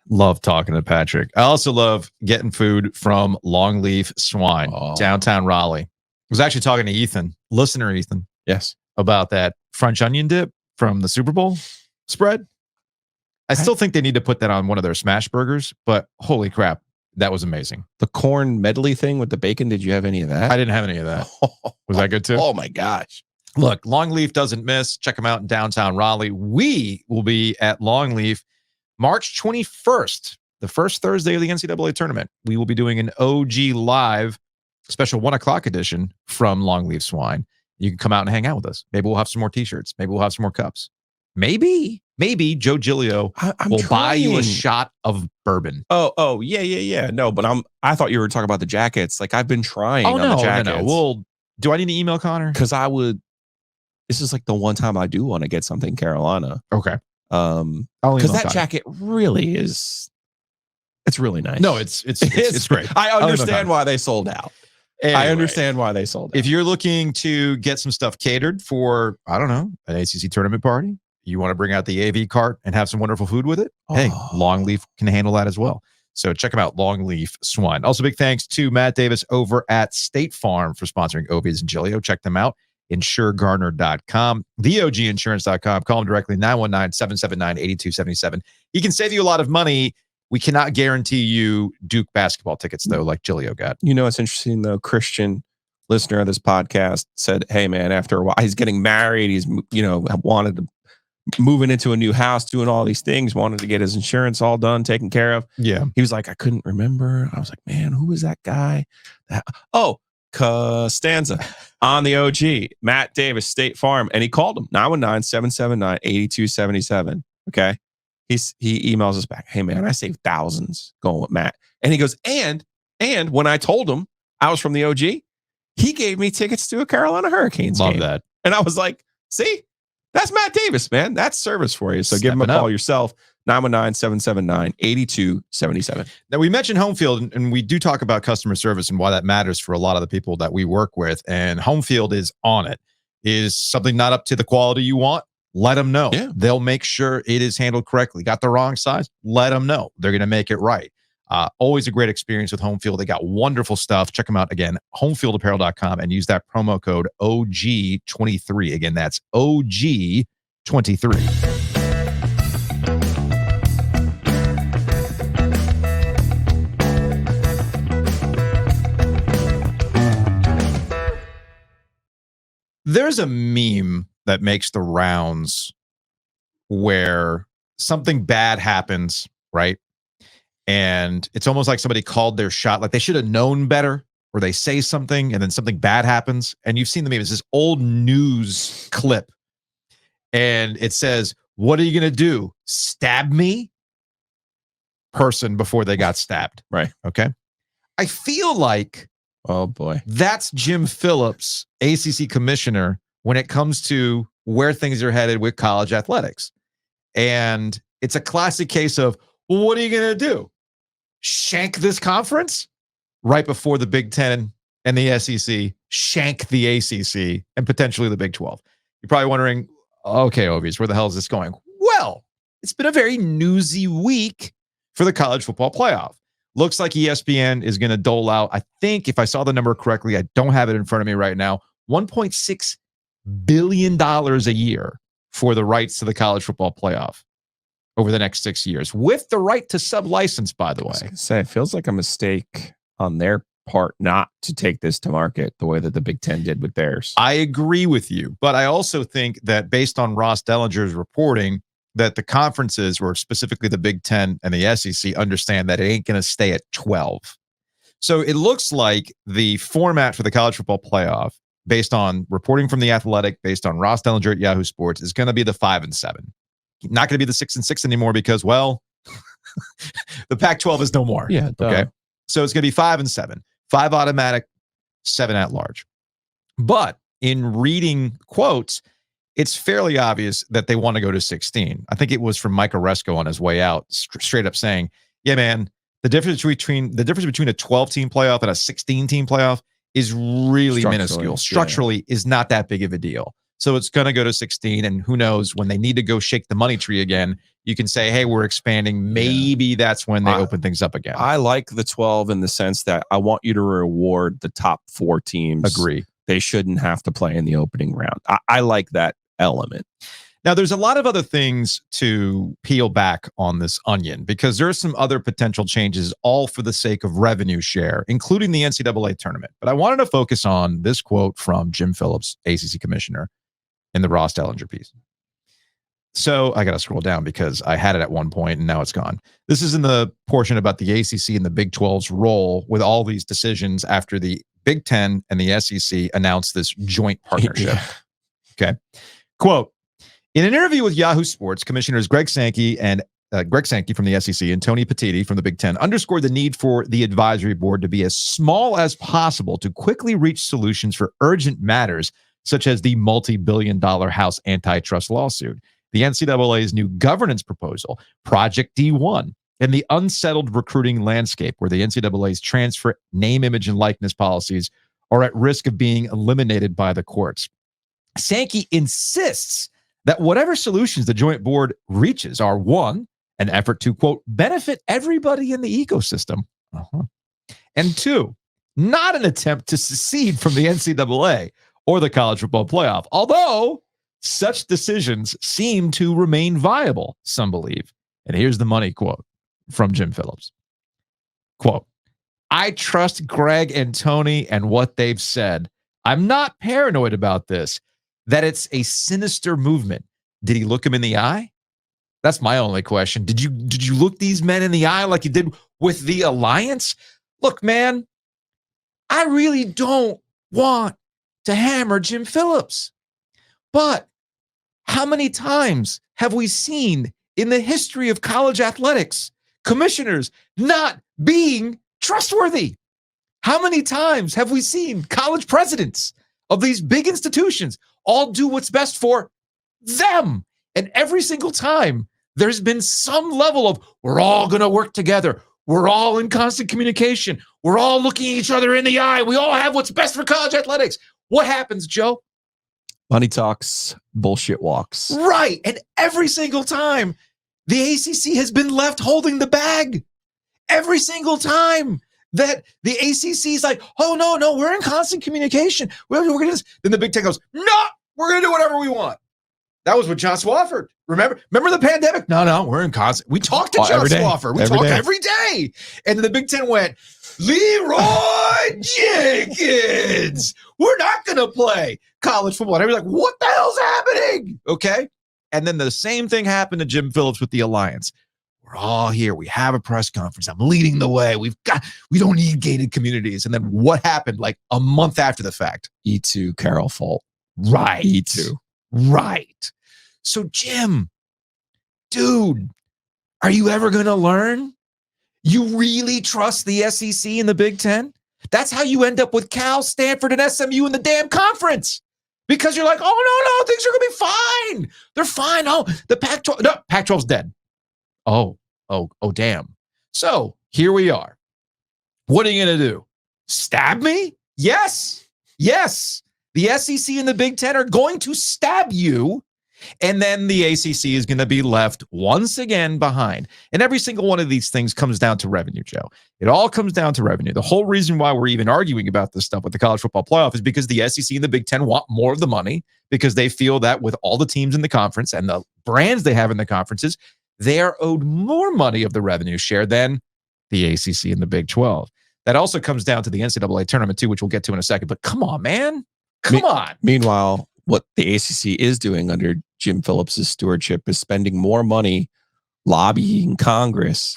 A: Love talking to Patrick. I also love getting food from Longleaf Swine, downtown Raleigh. I was actually talking to Ethan, listener Ethan.
B: Yes.
A: About that French onion dip from the Super Bowl spread. I still think they need to put that on one of their smash burgers, but holy crap, that was amazing.
B: The corn medley thing with the bacon, did you have any of that?
A: I didn't have any of that. Was that good too?
B: Oh my gosh.
A: Look, Longleaf doesn't miss. Check them out in downtown Raleigh. We will be at Longleaf March 21st, the first Thursday of the NCAA tournament. We will be doing an OG Live special 1:00 edition from Longleaf Swine. You can come out and hang out with us. Maybe we'll have some more t-shirts. Maybe we'll have some more cups. Maybe Joe Giglio will buy you a shot of bourbon.
B: Oh, yeah. No, but I thought you were talking about the jackets. Like I've been trying on the jackets.
A: No. Well, do I need to email Connor?
B: Because this is like the one time I do want to get something Carolina.
A: Okay.
B: Because that jacket really is, it's really nice.
A: No, it's great.
B: I understand why they sold out. Anyway, I understand why they sold out.
A: If you're looking to get some stuff catered for, I don't know, an ACC tournament party, you want to bring out the AV cart and have some wonderful food with it, hey, Longleaf can handle that as well. So check them out, Longleaf Swine. Also, big thanks to Matt Davis over at State Farm for sponsoring Ovies and Giglio. Check them out. InsureGarner.com, TheOGInsurance.com. Call him directly, 919-779-8277. He can save you a lot of money. We cannot guarantee you Duke basketball tickets, though, like Giglio got.
B: It's interesting, though. Christian, listener of this podcast, said, hey, man, after a while, he's getting married. He's, wanted to moving into a new house, doing all these things, wanted to get his insurance all done, taken care of.
A: Yeah.
B: He was like, I couldn't remember. I was like, man, who is that guy? Costanza on the OG, Matt Davis, State Farm. And he called him, 919-779-8277. Okay. He emails us back. Hey, man, I saved thousands going with Matt. And he goes, and when I told him I was from the OG, he gave me tickets to a Carolina Hurricanes game.
A: Love that.
B: And I was like, see, that's Matt Davis, man. That's service for you. So give him a call yourself, 919-779-8277.
A: Now, we mentioned home field, and we do talk about customer service and why that matters for a lot of the people that we work with. And home field is on it. Is something not up to the quality you want? Let them know.
B: Yeah.
A: They'll make sure it is handled correctly. Got the wrong size? Let them know. They're going to make it right. Always a great experience with Home Field. They got wonderful stuff. Check them out again, homefieldapparel.com, and use that promo code OG23. Again, that's OG23. There's a meme that makes the rounds where something bad happens, right? And it's almost like somebody called their shot, like they should have known better, or they say something and then something bad happens. And you've seen the meme. It's this old news clip. And it says, "What are you going to do? Stab me?" Person before they got stabbed.
B: Right.
A: Okay. I feel like,
B: oh boy,
A: that's Jim Phillips, ACC commissioner, when it comes to where things are headed with college athletics. And it's a classic case of, well, what are you going to do? Shank this conference right before the Big Ten and the SEC shank the ACC and potentially the Big 12. You're probably wondering, okay, Ovies, where the hell is this going? Well, it's been a very newsy week for the college football playoff. Looks like ESPN is going to dole out, I think, if I saw the number correctly, I don't have it in front of me right now, $1.6 billion a year for the rights to the college football playoff over the next 6 years, with the right to sub-license, by the way.
B: I was gonna say, it feels like a mistake on their part not to take this to market the way that the Big Ten did with theirs.
A: I agree with you, but I also think that based on Ross Dellinger's reporting, that the conferences, or specifically the Big Ten and the SEC, understand that it ain't going to stay at 12. So it looks like the format for the college football playoff, based on reporting from The Athletic, based on Ross Dellinger at Yahoo Sports, is going to be the 5-7. Not going to be the 6-6 anymore because, well, the Pac-12 is no more.
B: Yeah.
A: Okay. So it's going to be 5-7, 5 automatic, 7 at large. But in reading quotes, it's fairly obvious that they want to go to 16. I think it was from Mike Oresco on his way out, straight up saying, yeah, man, the difference between a 12-team playoff and a 16-team playoff is really minuscule. Structurally is not that big of a deal. So it's going to go to 16, and who knows, when they need to go shake the money tree again, you can say, hey, we're expanding. Maybe that's when they open things up again.
B: I like the 12 in the sense that I want you to reward the top 4 teams.
A: Agree.
B: They shouldn't have to play in the opening round. I like that element.
A: Now, there's a lot of other things to peel back on this onion, because there are some other potential changes, all for the sake of revenue share, including the NCAA tournament. But I wanted to focus on this quote from Jim Phillips, ACC commissioner, in the Ross Dellinger piece. So I got to scroll down because I had it at one point and now it's gone. This is in the portion about the ACC and the Big 12's role with all these decisions after the Big 10 and the SEC announced this joint partnership.
B: Yeah.
A: Okay. Quote, in an interview with Yahoo Sports, Commissioners Greg Sankey from the SEC and Tony Petitti from the Big Ten underscored the need for the advisory board to be as small as possible to quickly reach solutions for urgent matters, such as the multi-billion-dollar House antitrust lawsuit, the NCAA's new governance proposal, Project D1, and the unsettled recruiting landscape where the NCAA's transfer name, image, and likeness policies are at risk of being eliminated by the courts. Sankey insists that whatever solutions the joint board reaches are, one, an effort to, quote, benefit everybody in the ecosystem, and two, not an attempt to secede from the NCAA or the college football playoff, although such decisions seem to remain viable, some believe. And here's the money quote from Jim Phillips. Quote, I trust Greg and Tony and what they've said. I'm not paranoid about this, that it's a sinister movement. Did he look him in the eye? That's my only question. Did you look these men in the eye like you did with the alliance? Look, man, I really don't want to hammer Jim Phillips. But how many times have we seen in the history of college athletics commissioners not being trustworthy? How many times have we seen college presidents of these big institutions all do what's best for them? And every single time, there's been some level of, we're all going to work together. We're all in constant communication. We're all looking each other in the eye. We all have what's best for college athletics. What happens, Joe?
B: Money talks, bullshit walks.
A: Right. And every single time, the ACC has been left holding the bag. Every single time that the ACC is like, oh, no, we're in constant communication. We're going to, then the Big Ten goes, no, we're going to do whatever we want. That was with John Swofford. Remember the pandemic? No, we're in constant. We talked to John Swofford. We talk every day. And then the Big Ten went, Leroy Jenkins, we're not going to play college football. And everybody's like, what the hell's happening? Okay. And then the same thing happened to Jim Phillips with the Alliance. We're all here. We have a press conference. I'm leading the way. We don't need gated communities. And then what happened like a month after the fact?
B: E2 Carol fault.
A: Right.
B: E2.
A: Right. So Jim, dude, are you ever going to learn? You really trust the SEC and the Big Ten? That's how you end up with Cal, Stanford, and SMU in the damn conference. Because you're like, oh, no, things are going to be fine. They're fine. Oh, the Pac-12, no, Pac-12's dead. Oh, damn. So here we are. What are you going to do? Stab me? Yes. The SEC and the Big Ten are going to stab you. And then the ACC is going to be left once again behind. And every single one of these things comes down to revenue, Joe. It all comes down to revenue. The whole reason why we're even arguing about this stuff with the college football playoff is because the SEC and the Big Ten want more of the money because they feel that with all the teams in the conference and the brands they have in the conferences, they are owed more money of the revenue share than the ACC and the Big 12. That also comes down to the NCAA tournament too, which we'll get to in a second. But come on, man. Come on.
B: Meanwhile, what the ACC is doing under Jim Phillips' stewardship is spending more money lobbying Congress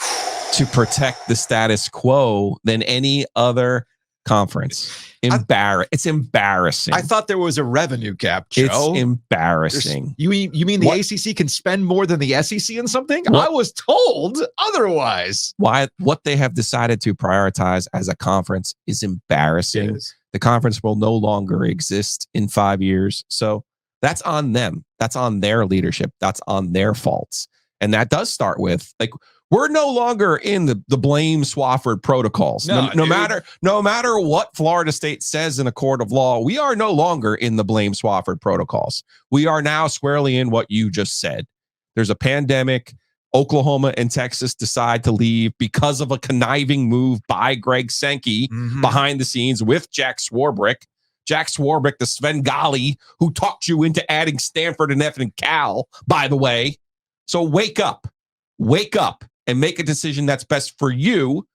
B: to protect the status quo than any other conference. It's embarrassing.
A: I thought there was a revenue gap, Joe.
B: It's embarrassing.
A: You mean the ACC can spend more than the SEC in something? I was told otherwise.
B: What they have decided to prioritize as a conference is embarrassing. The conference will no longer exist in 5 years. So that's on them. That's on their leadership. That's on their faults. And that does start with, like, we're no longer in the blame Swofford protocols. No matter what Florida State says in a court of law, we are no longer in the blame Swofford protocols. We are now squarely in what you just said. There's a pandemic. Oklahoma and Texas decide to leave because of a conniving move by Greg Sankey behind the scenes with Jack Swarbrick. Jack Swarbrick, the Svengali who talked you into adding Stanford and effing Cal, by the way. So wake up and make a decision that's best for you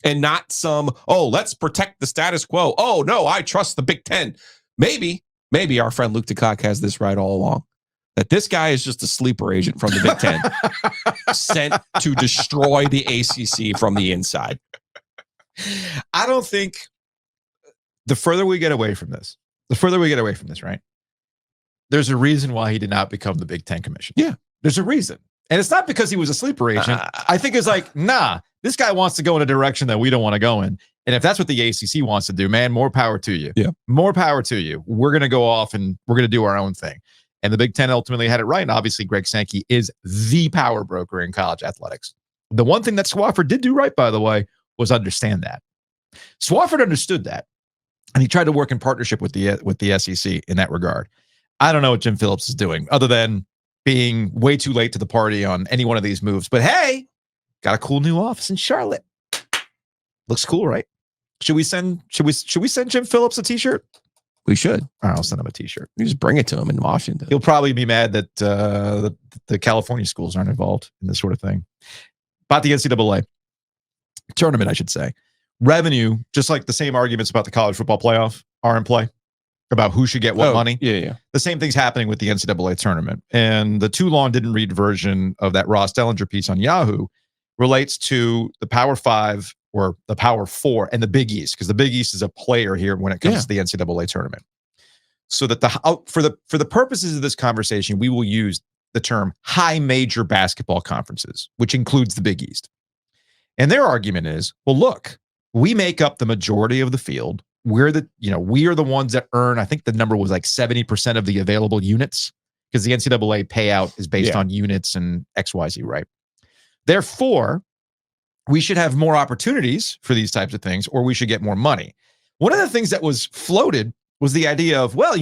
B: and not some, let's protect the status quo. Oh, no, I trust the Big Ten. Maybe our friend Luke DeCock has this right all along. That this guy is just a sleeper agent from the Big Ten sent to destroy the ACC from the inside.
A: I don't think the further we get away from this, right? There's a reason why he did not become the Big Ten commissioner.
B: Yeah.
A: There's a reason. And it's not because he was a sleeper agent. I think it's like, nah, this guy wants to go in a direction that we don't want to go in. And if that's what the ACC wants to do, man, more power to you.
B: Yeah.
A: More power to you. We're going to go off and we're going to do our own thing. And the Big Ten ultimately had it right. And obviously, Greg Sankey is the power broker in college athletics. The one thing that Swofford did do right, by the way, was understand that. Swofford understood that. And he tried to work in partnership with the SEC in that regard. I don't know what Jim Phillips is doing other than being way too late to the party on any one of these moves. But hey, got a cool new office in Charlotte. Looks cool, right? Should we send Jim Phillips a t-shirt?
B: We should.
A: All right, I'll send him a t-shirt.
B: You just bring it to him in Washington.
A: He'll probably be mad that the California schools aren't involved in this sort of thing. About the NCAA tournament, I should say. Revenue, just like the same arguments about the college football playoff are in play about who should get what money.
B: Yeah.
A: The same thing's happening with the NCAA tournament. And the too long didn't read version of that Ross Dellinger piece on Yahoo relates to the Power Five or the Power Four and the Big East, because the Big East is a player here when it comes to the NCAA tournament. So that for the purposes of this conversation, we will use the term high major basketball conferences, which includes the Big East. And their argument is, well, look, we make up the majority of the field. We are the ones that earn, I think the number was like 70% of the available units, because the NCAA payout is based on units and XYZ, right? Therefore, we should have more opportunities for these types of things, or we should get more money. One of the things that was floated was the idea of, well,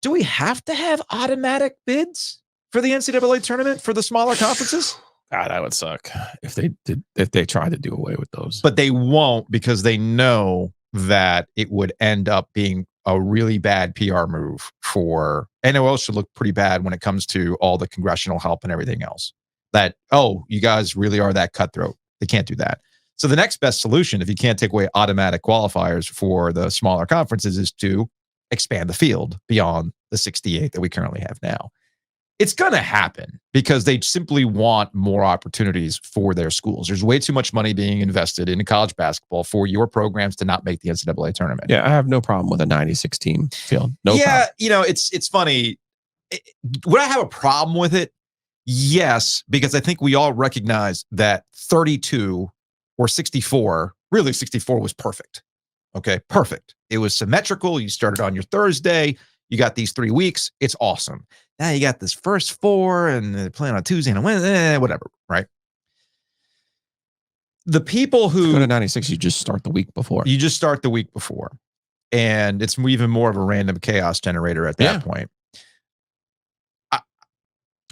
A: do we have to have automatic bids for the NCAA tournament for the smaller conferences?
B: God, that would suck if they tried to do away with those.
A: But they won't, because they know that it would end up being a really bad PR move for NOL. Should look pretty bad when it comes to all the congressional help and everything else. That, oh, you guys really are that cutthroat. They can't do that. So the next best solution, if you can't take away automatic qualifiers for the smaller conferences, is to expand the field beyond the 68 that we currently have now. It's going to happen because they simply want more opportunities for their schools. There's way too much money being invested in college basketball for your programs to not make the NCAA tournament.
B: Yeah, I have no problem with a 96 team field. No problem.
A: You know, it's funny. Would I have a problem with it? Yes, because I think we all recognize that 32 or 64, really 64 was perfect. Okay, perfect. It was symmetrical. You started on your Thursday. You got these 3 weeks. It's awesome. Now you got this first 4 and they're playing on Tuesday and a Wednesday, whatever, right? The people who
B: go to 96, you just start the week before.
A: You just start the week before. And it's even more of a random chaos generator at that point.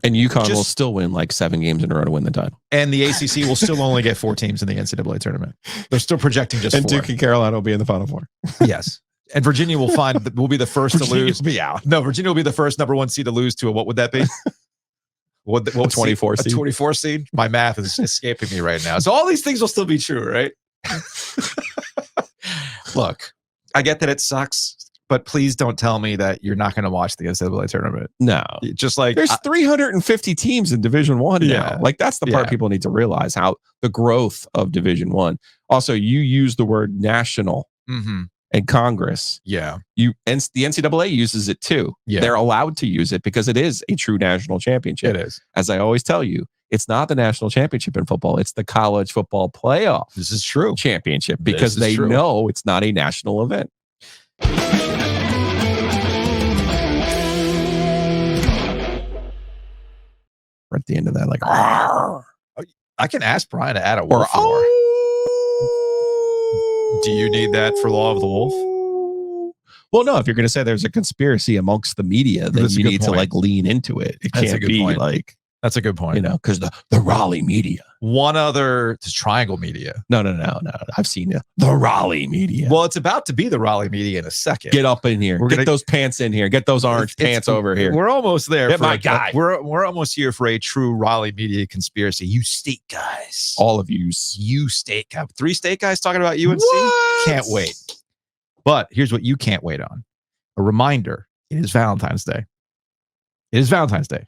B: And UConn will still win like 7 games in a row to win the title.
A: And the ACC will still only get 4 teams in the NCAA tournament. They're still projecting just 4.
B: And Duke and Carolina will be in the Final Four.
A: Yes. And Virginia will be the first to lose.
B: Be out.
A: No, Virginia will be the first number 1 seed to lose to what would that be? What
B: 24 seed?
A: A 24 seed? My math is escaping me right now. So all these things will still be true, right? Look, I get that it sucks, but please don't tell me that you're not going to watch the NCAA tournament.
B: No.
A: Just like
B: there's 350 teams in Division 1 now. Like that's the part people need to realize, how the growth of Division 1. Also, you use the word national.
A: Mm-hmm.
B: And Congress, and the NCAA uses it too. Yeah. They're allowed to use it because it is a true national championship.
A: It is.
B: As I always tell you, it's not the national championship in football. It's the college football playoff.
A: This is true.
B: Championship, because they know it's not a national event. We're at the end of that, like,
A: I can ask Brian to add a wolf. Do you need that for Law of the Wolf?
B: Well, no. If you're going to say there's a conspiracy amongst the media, then you need to like lean into it. It can't be like.
A: That's a good point.
B: You know, because the Raleigh media.
A: One other, it's Triangle Media.
B: No. I've seen it. The Raleigh media.
A: Well, it's about to be the Raleigh Media in a second.
B: Get up in here. Get those pants in here. Get those orange pants over here.
A: We're almost there.
B: Get my guy.
A: We're almost here for a true Raleigh Media conspiracy. You state guys.
B: All of you.
A: You state guys. 3 state guys talking about UNC?
B: What?
A: Can't wait. But here's what you can't wait on. A reminder. It is Valentine's Day. It is Valentine's Day.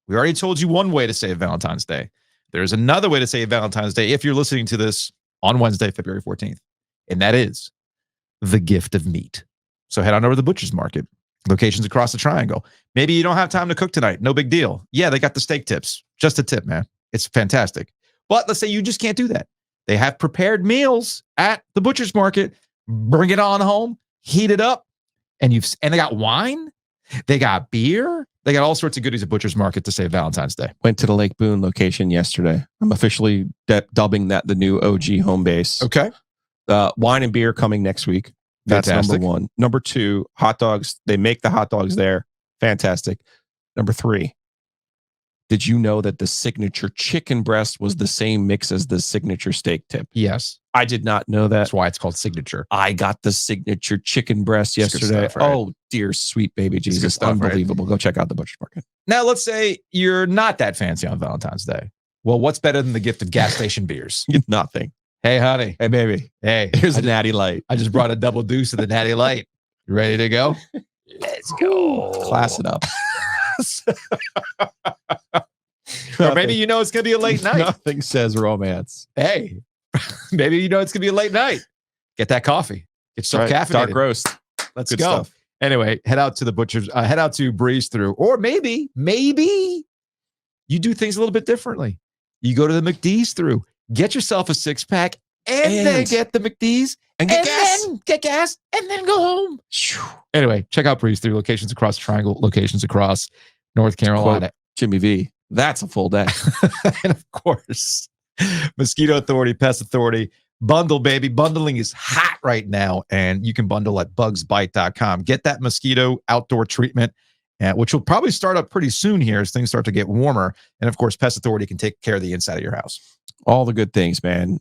A: We already told you one way to say Valentine's Day. There's another way to say Valentine's Day if you're listening to this on Wednesday, February 14th. And that is the gift of meat. So head on over to the Butcher's Market. Locations across the triangle. Maybe you don't have time to cook tonight. No big deal. Yeah, they got the steak tips. Just a tip, man. It's fantastic. But let's say you just can't do that. They have prepared meals at the Butcher's Market. Bring it on home. Heat it up. And they got wine. They got beer. They got all sorts of goodies at Butcher's Market to say Valentine's Day.
B: Went to the Lake Boone location yesterday. I'm officially dubbing that the new OG home base.
A: Okay.
B: Wine and beer coming next week. That's
A: Fantastic.
B: number 1. Number 2, hot dogs. They make the hot dogs there. Fantastic. Number 3, did you know that the signature chicken breast was the same mix as the signature steak tip?
A: Yes.
B: I did not know that.
A: That's why it's called signature.
B: I got the signature chicken breast yesterday.
A: Stuff, right?
B: Oh, dear sweet baby Jesus.
A: Stuff,
B: unbelievable. Right? Go check out the Butcher's Market.
A: Now, let's say you're not that fancy on Valentine's Day. Well, what's better than the gift of gas station beers?
B: Nothing.
A: Hey, honey.
B: Hey, baby.
A: Hey.
B: Here's a Natty Light.
A: I just brought a double deuce of the Natty Light. You ready to go? Let's go.
B: Class it up.
A: Or maybe you know it's going to be a late night.
B: Nothing says romance.
A: Hey, maybe you know it's going to be a late night. Get that coffee. Get some caffeinated.
B: Dark roast.
A: Let's go. Stuff. Anyway, head out to the Butcher's. Head out to Breeze Through. Or maybe you do things a little bit differently. You go to the McDee's Through. Get yourself a 6-pack and then get the McDee's
B: and get gas.
A: Then get gas and then go home. Anyway, check out Breeze Through. Locations across the triangle. Locations across North Carolina.
B: Quote Jimmy V. That's a full day.
A: And of course, Mosquito Authority, Pest Authority. Bundle, baby. Bundling is hot right now, and you can bundle at bugsbite.com. Get that mosquito outdoor treatment which will probably start up pretty soon here as things start to get warmer. And of course, Pest Authority can take care of the inside of your house.
B: All the good things, man.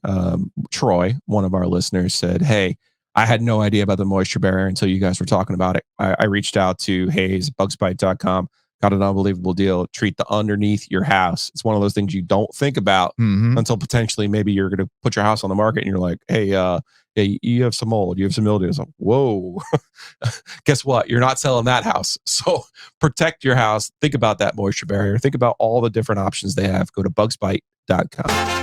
B: Troy, one of our listeners, said, "Hey, I had no idea about the moisture barrier until you guys were talking about it. I reached out to Hayes, bugspite.com, got an unbelievable deal. Treat the underneath your house. It's one of those things you don't think about until potentially maybe you're going to put your house on the market and you're like, hey, you have some mold, you have some mildew." It's like, whoa, guess what? You're not selling that house. So protect your house. Think about that moisture barrier. Think about all the different options they have. Go to bugspite.com.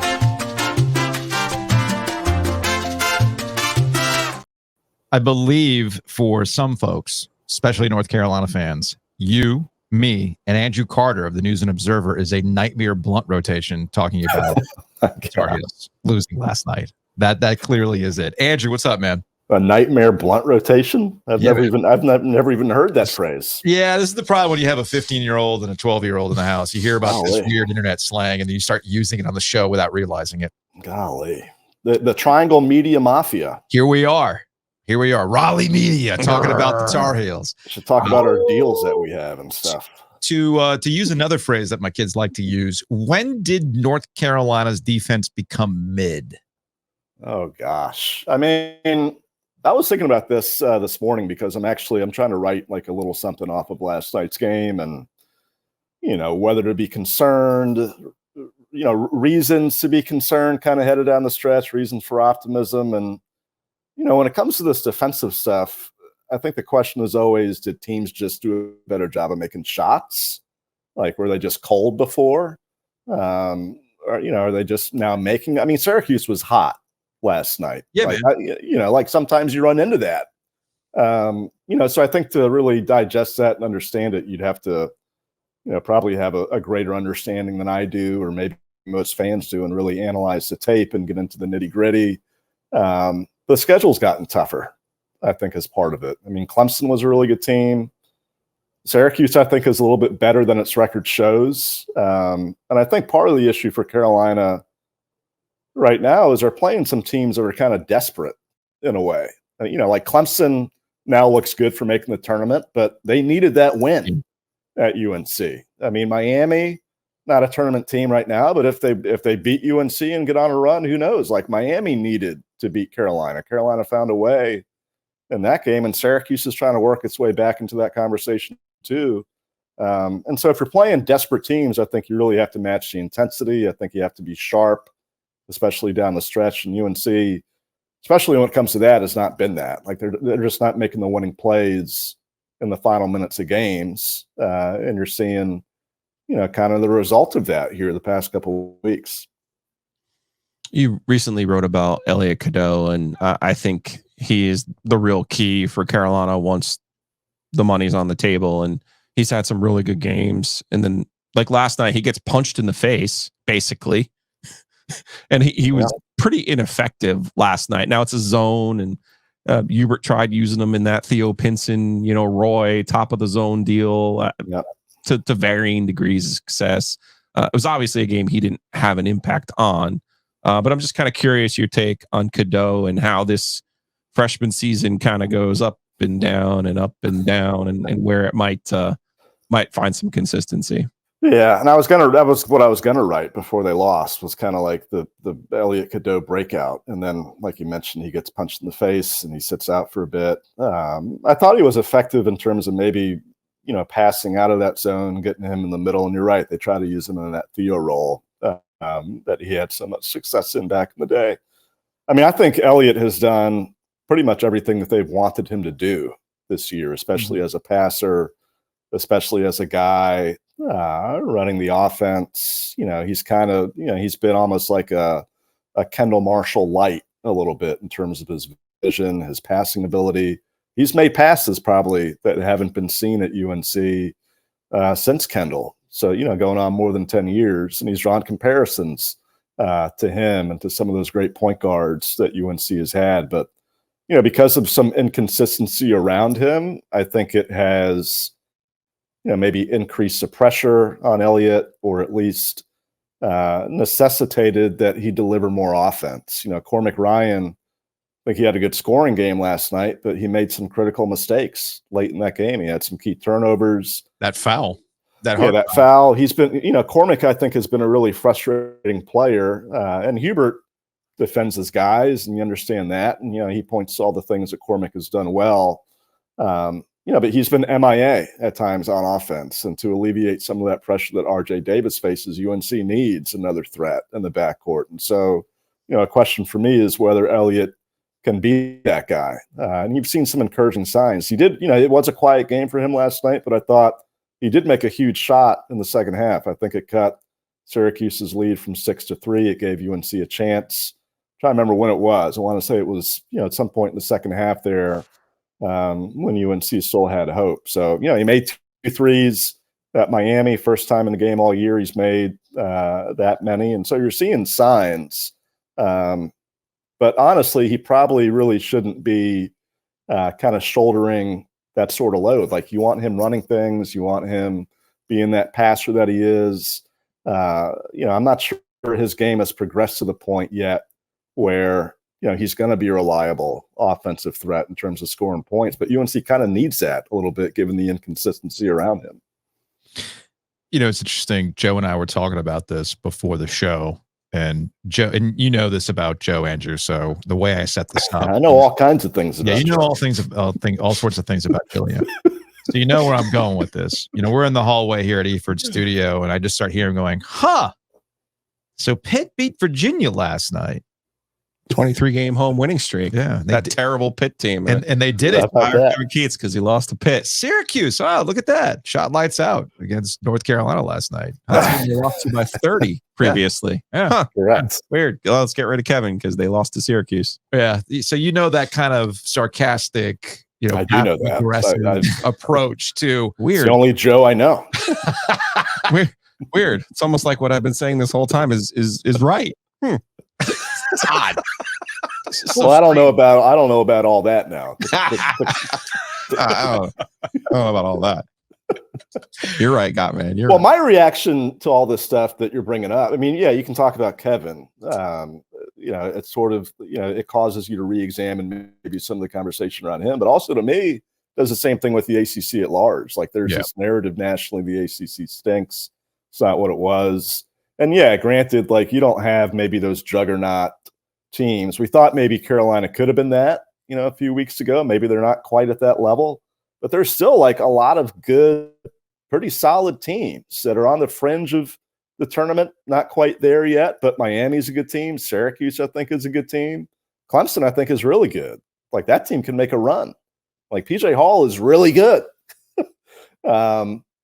A: I believe for some folks, especially North Carolina fans, you, me, and Andrew Carter of the News and Observer is a nightmare blunt rotation talking about the Tar Heels losing last night. That clearly is it. Andrew, what's up, man?
D: A nightmare blunt rotation? I've never even heard that phrase.
A: Yeah, this is the problem when you have a 15-year-old and a 12-year-old in the house. You hear about this weird internet slang, and then you start using it on the show without realizing it.
D: Golly. The Triangle Media Mafia.
A: Here we are, Raleigh Media, talking about the Tar Heels.
D: We should talk about our deals that we have and stuff.
A: To use another phrase that my kids like to use, when did North Carolina's defense become mid?
D: Oh, gosh. I mean, I was thinking about this this morning because I'm trying to write like a little something off of last night's game and, whether to be concerned, reasons to be concerned kind of headed down the stretch, reasons for optimism. And, when it comes to this defensive stuff, I think the question is always, did teams just do a better job of making shots? Like, were they just cold before? Or, are they just now making? I mean, Syracuse was hot last night.
A: Yeah,
D: man. Like sometimes you run into that. So I think to really digest that and understand it, you'd have to, probably have a greater understanding than I do, or maybe most fans do, and really analyze the tape and get into the nitty gritty. The schedule's gotten tougher, I think, as part of it. I mean, Clemson was a really good team. Syracuse, I think, is a little bit better than its record shows. And I think part of the issue for Carolina right now is they're playing some teams that are kind of desperate in a way. Like Clemson now looks good for making the tournament, but they needed that win at UNC. I mean, Miami, not a tournament team right now, but if they beat UNC and get on a run, who knows? Like Miami needed to beat Carolina. Carolina found a way in that game, and Syracuse is trying to work its way back into that conversation too. And so if you're playing desperate teams, I think you really have to match the intensity. I think you have to be sharp, especially down the stretch. And UNC, especially when it comes to that, has not been that. Like they're just not making the winning plays in the final minutes of games. And you're seeing, kind of the result of that here the past couple of weeks.
B: You recently wrote about Elliot Cadeau, and I think he is the real key for Carolina once the money's on the table. And he's had some really good games. And then, like last night, he gets punched in the face, basically. And he was pretty ineffective last night. Now it's a zone, and Hubert tried using him in that Theo Pinson, Roy top of the zone deal to varying degrees of success. It was obviously a game he didn't have an impact on. But I'm just kind of curious your take on Cadeau and how this freshman season kind of goes up and down and up and down, and where it might find some consistency.
D: Yeah, and that was what I was gonna write before they lost, was kind of like the Elliot Cadeau breakout. And then, like you mentioned, he gets punched in the face and he sits out for a bit. I thought he was effective in terms of maybe, passing out of that zone, getting him in the middle. And you're right, they try to use him in that Theo role that he had so much success in back in the day. I mean, I think Elliot has done pretty much everything that they've wanted him to do this year, especially as a passer, especially as a guy running the offense. He's kind of, he's been almost like a Kendall Marshall light a little bit in terms of his vision, his passing ability. He's made passes probably that haven't been seen at UNC since Kendall. So, going on more than 10 years, and he's drawn comparisons to him and to some of those great point guards that UNC has had. But, because of some inconsistency around him, I think it has, maybe increased the pressure on Elliott, or at least necessitated that he deliver more offense. Cormac Ryan think he had a good scoring game last night, but he made some critical mistakes late in that game. He had some key turnovers.
A: That foul.
D: That foul. He's been, Cormac, I think, has been a really frustrating player. And Hubert defends his guys, and you understand that. And, he points to all the things that Cormac has done well. But he's been MIA at times on offense. And to alleviate some of that pressure that RJ Davis faces, UNC needs another threat in the backcourt. And so, a question for me is whether Elliott can be that guy. And you've seen some encouraging signs. He did, it was a quiet game for him last night, but I thought he did make a huge shot in the second half. I think it cut Syracuse's lead from 6-3. It gave UNC a chance. I'm trying to remember when it was. I want to say it was, at some point in the second half there when UNC still had hope. So, he made 2 threes at Miami, first time in the game all year. He's made that many. And so you're seeing signs. But honestly, he probably really shouldn't be kind of shouldering that sort of load. Like, you want him running things. You want him being that passer that he is. I'm not sure his game has progressed to the point yet where, he's going to be a reliable offensive threat in terms of scoring points. But UNC kind of needs that a little bit given the inconsistency around him.
A: It's interesting. Joe and I were talking about this before the show. And Joe, and this about Joe, Andrew. So the way I set this up,
D: I know all kinds of things about
A: Joe. all sorts of things about Jillian. So where I'm going with this. We're in the hallway here at Eford's studio, and I just start hearing going, so Pitt beat Virginia last night.
B: 23-game home winning streak.
A: Yeah,
B: that terrible Pitt team,
A: and they did it.
B: Kevin Keats because he lost to Pitt.
A: Syracuse. Oh, look at that! Shot lights out against North Carolina last night.
B: They lost to by 30 previously.
A: Yeah,
B: huh.
D: Correct.
B: Weird. Let's get rid of Kevin because they lost to Syracuse.
A: Yeah. So that kind of sarcastic,
D: I do know that
A: aggressive approach to
D: weird. It's the only Joe I know.
B: Weird. It's almost like what I've been saying this whole time is right.
A: It's odd.
D: Well, I don't know about all that now.
B: I don't know about all that. You're right, Gottman.
D: Well, my reaction to all this stuff that you're bringing up, you can talk about Kevin. It's sort of, it causes you to re-examine maybe some of the conversation around him, but also to me, does the same thing with the ACC at large. Like, there's this narrative nationally, the ACC stinks. It's not what it was. And granted, like, you don't have maybe those juggernaut teams. We thought maybe Carolina could have been that, a few weeks ago. Maybe they're not quite at that level, but there's still like a lot of good, pretty solid teams that are on the fringe of the tournament. Not quite there yet, but Miami's a good team. Syracuse, I think, is a good team. Clemson, I think, is really good. Like, that team can make a run. Like, PJ Hall is really good.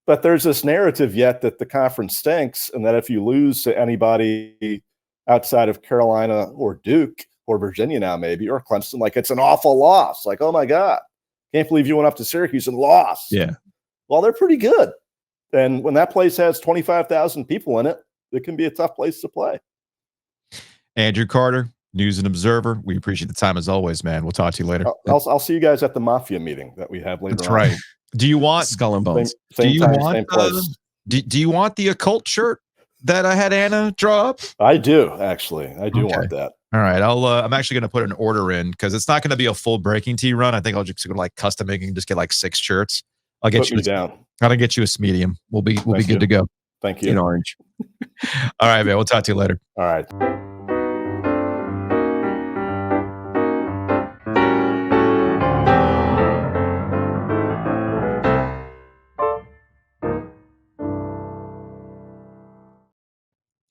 D: But there's this narrative yet that the conference stinks, and that if you lose to anybody outside of Carolina or Duke or Virginia now maybe, or Clemson, like, it's an awful loss. Like, oh my God, can't believe you went up to Syracuse and lost.
B: Yeah.
D: Well, they're pretty good. And when that place has 25,000 people in it, it can be a tough place to play.
A: Andrew Carter, News and Observer. We appreciate the time as always, man. We'll talk to you later.
D: I'll see you guys at the Mafia meeting that we have later.
A: That's right. Do you want
B: Skull and Bones?
A: Do you want the occult shirt that I had Anna draw up?
D: I do, actually. I do want that.
A: All right. I'm actually going to put an order in because it's not going to be a full breaking tee run. I think I'll just go like custom making and just get like 6 shirts. I'll get you down. I'll get you a medium. We'll be good to go.
D: Thank you.
B: In orange.
A: All right, man. We'll talk to you later.
D: All right.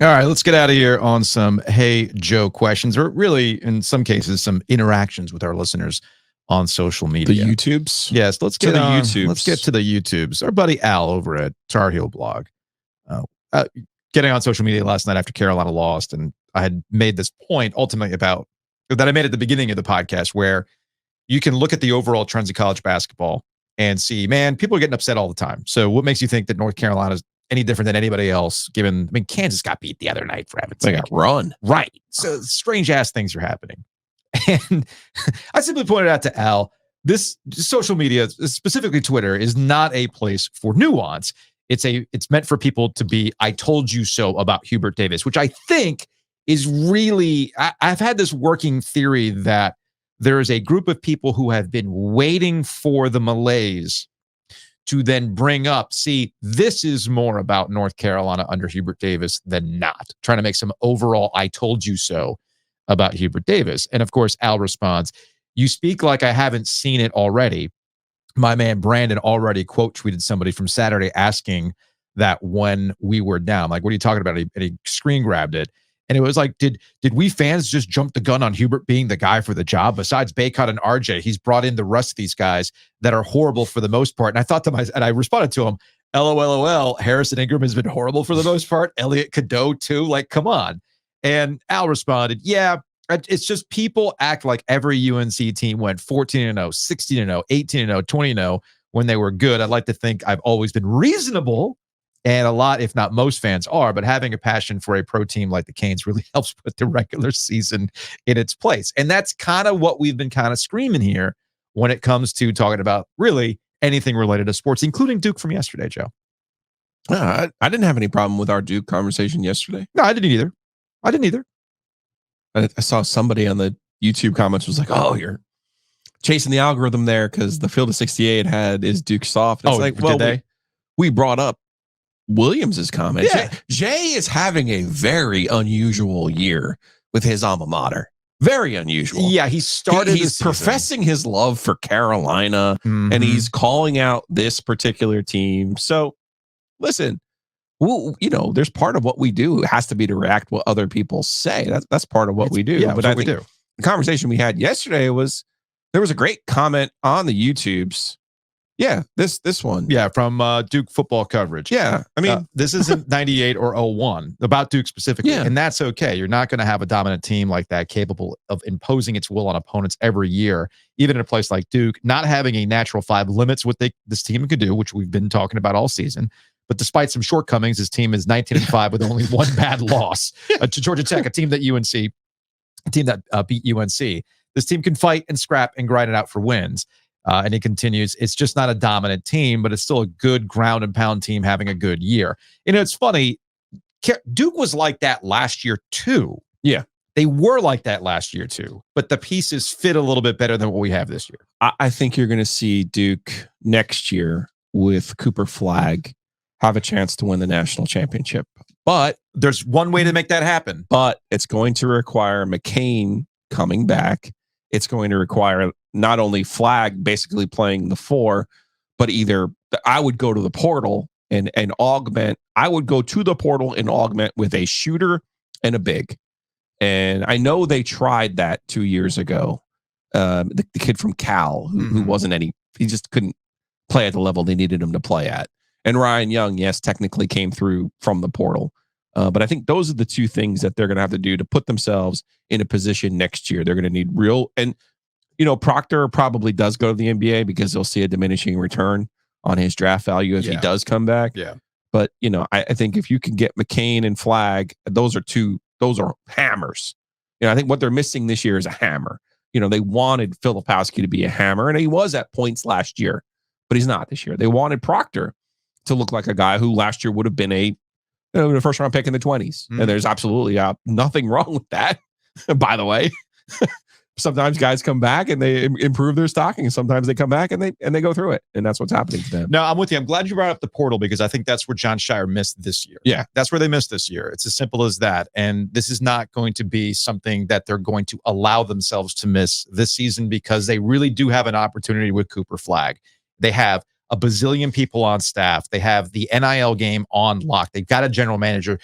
A: All right, let's get out of here on some Hey Joe questions, or really, in some cases, some interactions with our listeners on social media.
B: The YouTubes?
A: Yes, let's get
B: to the YouTubes.
A: Let's get to the YouTubes. Our buddy Al over at Tar Heel Blog, getting on social media last night after Carolina lost, and I had made this point ultimately about that I made at the beginning of the podcast, where you can look at the overall trends of college basketball and see, man, people are getting upset all the time. So what makes you think that North Carolina's any different than anybody else, given, Kansas got beat the other night, for heaven's sake.
B: They got run.
A: Right. So strange ass things are happening. And I simply pointed out to Al, this social media, specifically Twitter, is not a place for nuance. It's meant for people to be, I told you so about Hubert Davis, which I think is really, I've had this working theory that there is a group of people who have been waiting for the malaise to then bring up, see, this is more about North Carolina under Hubert Davis than not. Trying to make some overall I told you so about Hubert Davis. And of course, Al responds, you speak like I haven't seen it already. My man Brandon already quote tweeted somebody from Saturday asking that when we were down. Like, what are you talking about? And he screen grabbed it. And it was like, did we fans just jump the gun on Hubert being the guy for the job? Besides Baycott and RJ, he's brought in the rest of these guys that are horrible for the most part. And I thought to myself, and I responded to him, LOL, Harrison Ingram has been horrible for the most part. Elliot Cadeau too. Like, come on. And Al responded, yeah, it's just people act like every UNC team went 14-0, 16-0, 18-0, 20-0 when they were good. I'd like to think I've always been reasonable. And a lot, if not most fans are, but having a passion for a pro team like the Canes really helps put the regular season in its place. And that's kind of what we've been kind of screaming here when it comes to talking about really anything related to sports, including Duke from yesterday, Joe.
B: I didn't have any problem with our Duke conversation yesterday.
A: No, I didn't either.
B: I saw somebody on the YouTube comments was like, oh, you're chasing the algorithm there because the Field of 68 is Duke soft. It's like, well, we brought up Williams's comment.
A: Yeah.
B: Jay is having a very unusual year with his alma mater. Very unusual.
A: Yeah, he started.
B: He's professing his love for Carolina, and he's calling out this particular team. So, listen, there's part of what we do has to be to react to what other people say. That's part of what we do.
A: Yeah,
B: but I think the conversation we had yesterday was there was a great comment on the YouTubes. Yeah, this one.
A: Yeah, from Duke football coverage.
B: Yeah, I mean,
A: this isn't 98 or 01 about Duke specifically, and that's okay. You're not going to have a dominant team like that capable of imposing its will on opponents every year, even in a place like Duke. Not having a natural five limits what this team can do, which we've been talking about all season. But despite some shortcomings, his team is 19-5 with only one bad loss to Georgia Tech, a team that beat UNC. This team can fight and scrap and grind it out for wins. And he continues, it's just not a dominant team, but it's still a good ground and pound team having a good year. It's funny. Duke was like that last year, too.
B: Yeah.
A: They were like that last year, too. But the pieces fit a little bit better than what we have this year.
B: I think you're going to see Duke next year with Cooper Flagg have a chance to win the national championship. But
A: there's one way to make that happen.
B: But it's going to require McCain coming back. It's going to require not only Flagg basically playing the 4, but either I would go to the portal and augment. I would go to the portal and augment with a shooter and a big. And I know they tried that 2 years ago. The kid from Cal who wasn't he just couldn't play at the level they needed him to play at. And Ryan Young, yes, technically came through from the portal. But I think those are the two things that they're going to have to do to put themselves in a position next year. They're going to need and Proctor probably does go to the NBA because they'll see a diminishing return on his draft value if he does come back.
A: Yeah.
B: But, I think if you can get McCain and Flagg, those are hammers. I think what they're missing this year is a hammer. They wanted Filipowski to be a hammer, and he was at points last year, but he's not this year. They wanted Proctor to look like a guy who last year would have been a first round pick in the 20s. And there's absolutely nothing wrong with that, by the way. Sometimes guys come back and they improve their stocking. Sometimes they come back and they go through it. And that's what's happening to them.
A: No, I'm with you. I'm glad you brought up the portal because I think that's where John Shire missed this year.
B: Yeah.
A: That's where they missed this year. It's as simple as that. And this is not going to be something that they're going to allow themselves to miss this season because they really do have an opportunity with Cooper Flagg. They have a bazillion people on staff. They have the NIL game on lock. They've got a general manager.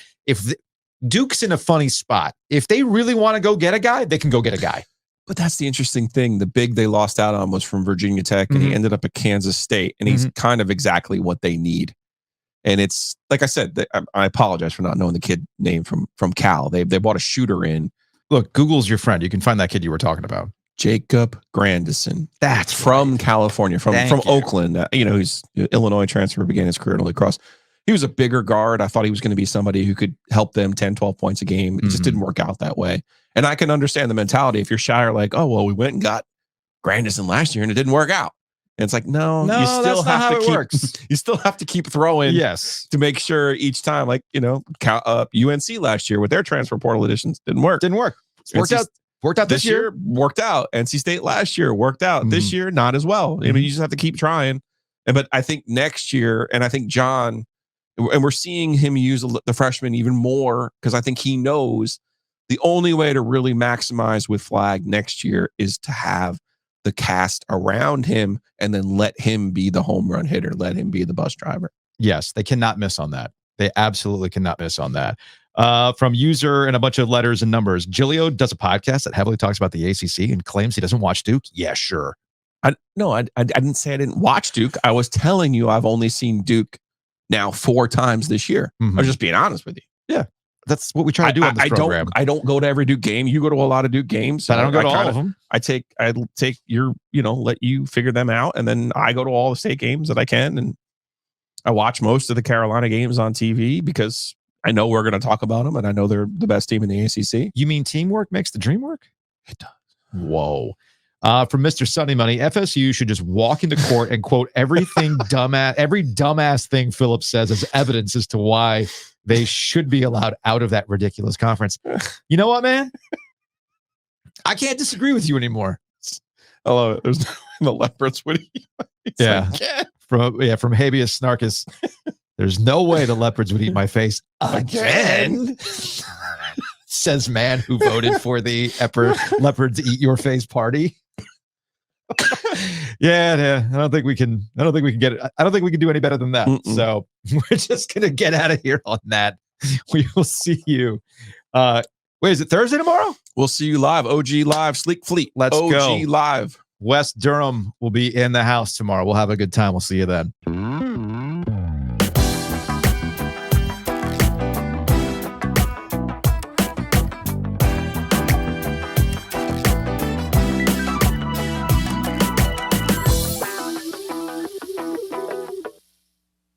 A: Duke's in a funny spot. If they really want to go get a guy, they can go get a guy.
B: But that's the interesting thing. The big they lost out on was from Virginia Tech, and he ended up at Kansas State, and he's kind of exactly what they need. And it's like I said, I apologize for not knowing the kid name from Cal. They bought a shooter in.
A: Look, Google's your friend. You can find that kid you were talking about.
B: Jacob Grandison.
A: That's
B: from California, from Oakland. He's Illinois transfer, began his career at Holy Cross. He was a bigger guard. I thought he was going to be somebody who could help them 10, 12 points a game. It just didn't work out that way. And I can understand the mentality if you're Shire, like, oh, well, we went and got Grandison last year and it didn't work out. And it's like, no, you still have to keep, you still have to keep throwing to make sure each time, like, UNC last year with their transfer portal additions didn't work.
A: Worked out. Worked out this year.
B: Worked out. NC State last year worked out. This year, not as well. I mean, you just have to keep trying. But I think next year, and I think John, and we're seeing him use the freshman even more because I think he knows the only way to really maximize with Flag next year is to have the cast around him and then let him be the home run hitter, let him be the bus driver.
A: Yes, they cannot miss on that. They absolutely cannot miss on that. From user and a bunch of letters and numbers, Gilio does a podcast that heavily talks about the ACC and claims he doesn't watch Duke. Yeah, sure.
B: I didn't say I didn't watch Duke. I was telling you I've only seen Duke now 4 times this year. I was just being honest with you.
A: Yeah, that's what we try to do on this program.
B: I don't go to every Duke game. You go to a lot of Duke games.
A: But I don't go to all of them.
B: I take your, let you figure them out. And then I go to all the state games that I can. And I watch most of the Carolina games on TV because I know we're going to talk about them. And I know they're the best team in the ACC.
A: You mean teamwork makes the dream work?
B: It does.
A: Whoa. From Mr. Sunny Money, FSU should just walk into court and quote every dumbass thing Phillips says as evidence as to why they should be allowed out of that ridiculous conference. You know what, man? I can't disagree with you anymore.
B: I love it. There's the leopards.
A: Yeah. From Habeas Snarkus. There's no way the leopards would eat my face again. Says man who voted for the leopards eat your face party. Yeah. I don't think we can get it. I don't think we can do any better than that. So we're just gonna get out of here on that. We will see you. Wait, is it Thursday tomorrow?
B: We'll see you live. OG live, Sleek Fleet.
A: Let's go.
B: OG live.
A: West Durham will be in the house tomorrow. We'll have a good time. We'll see you then.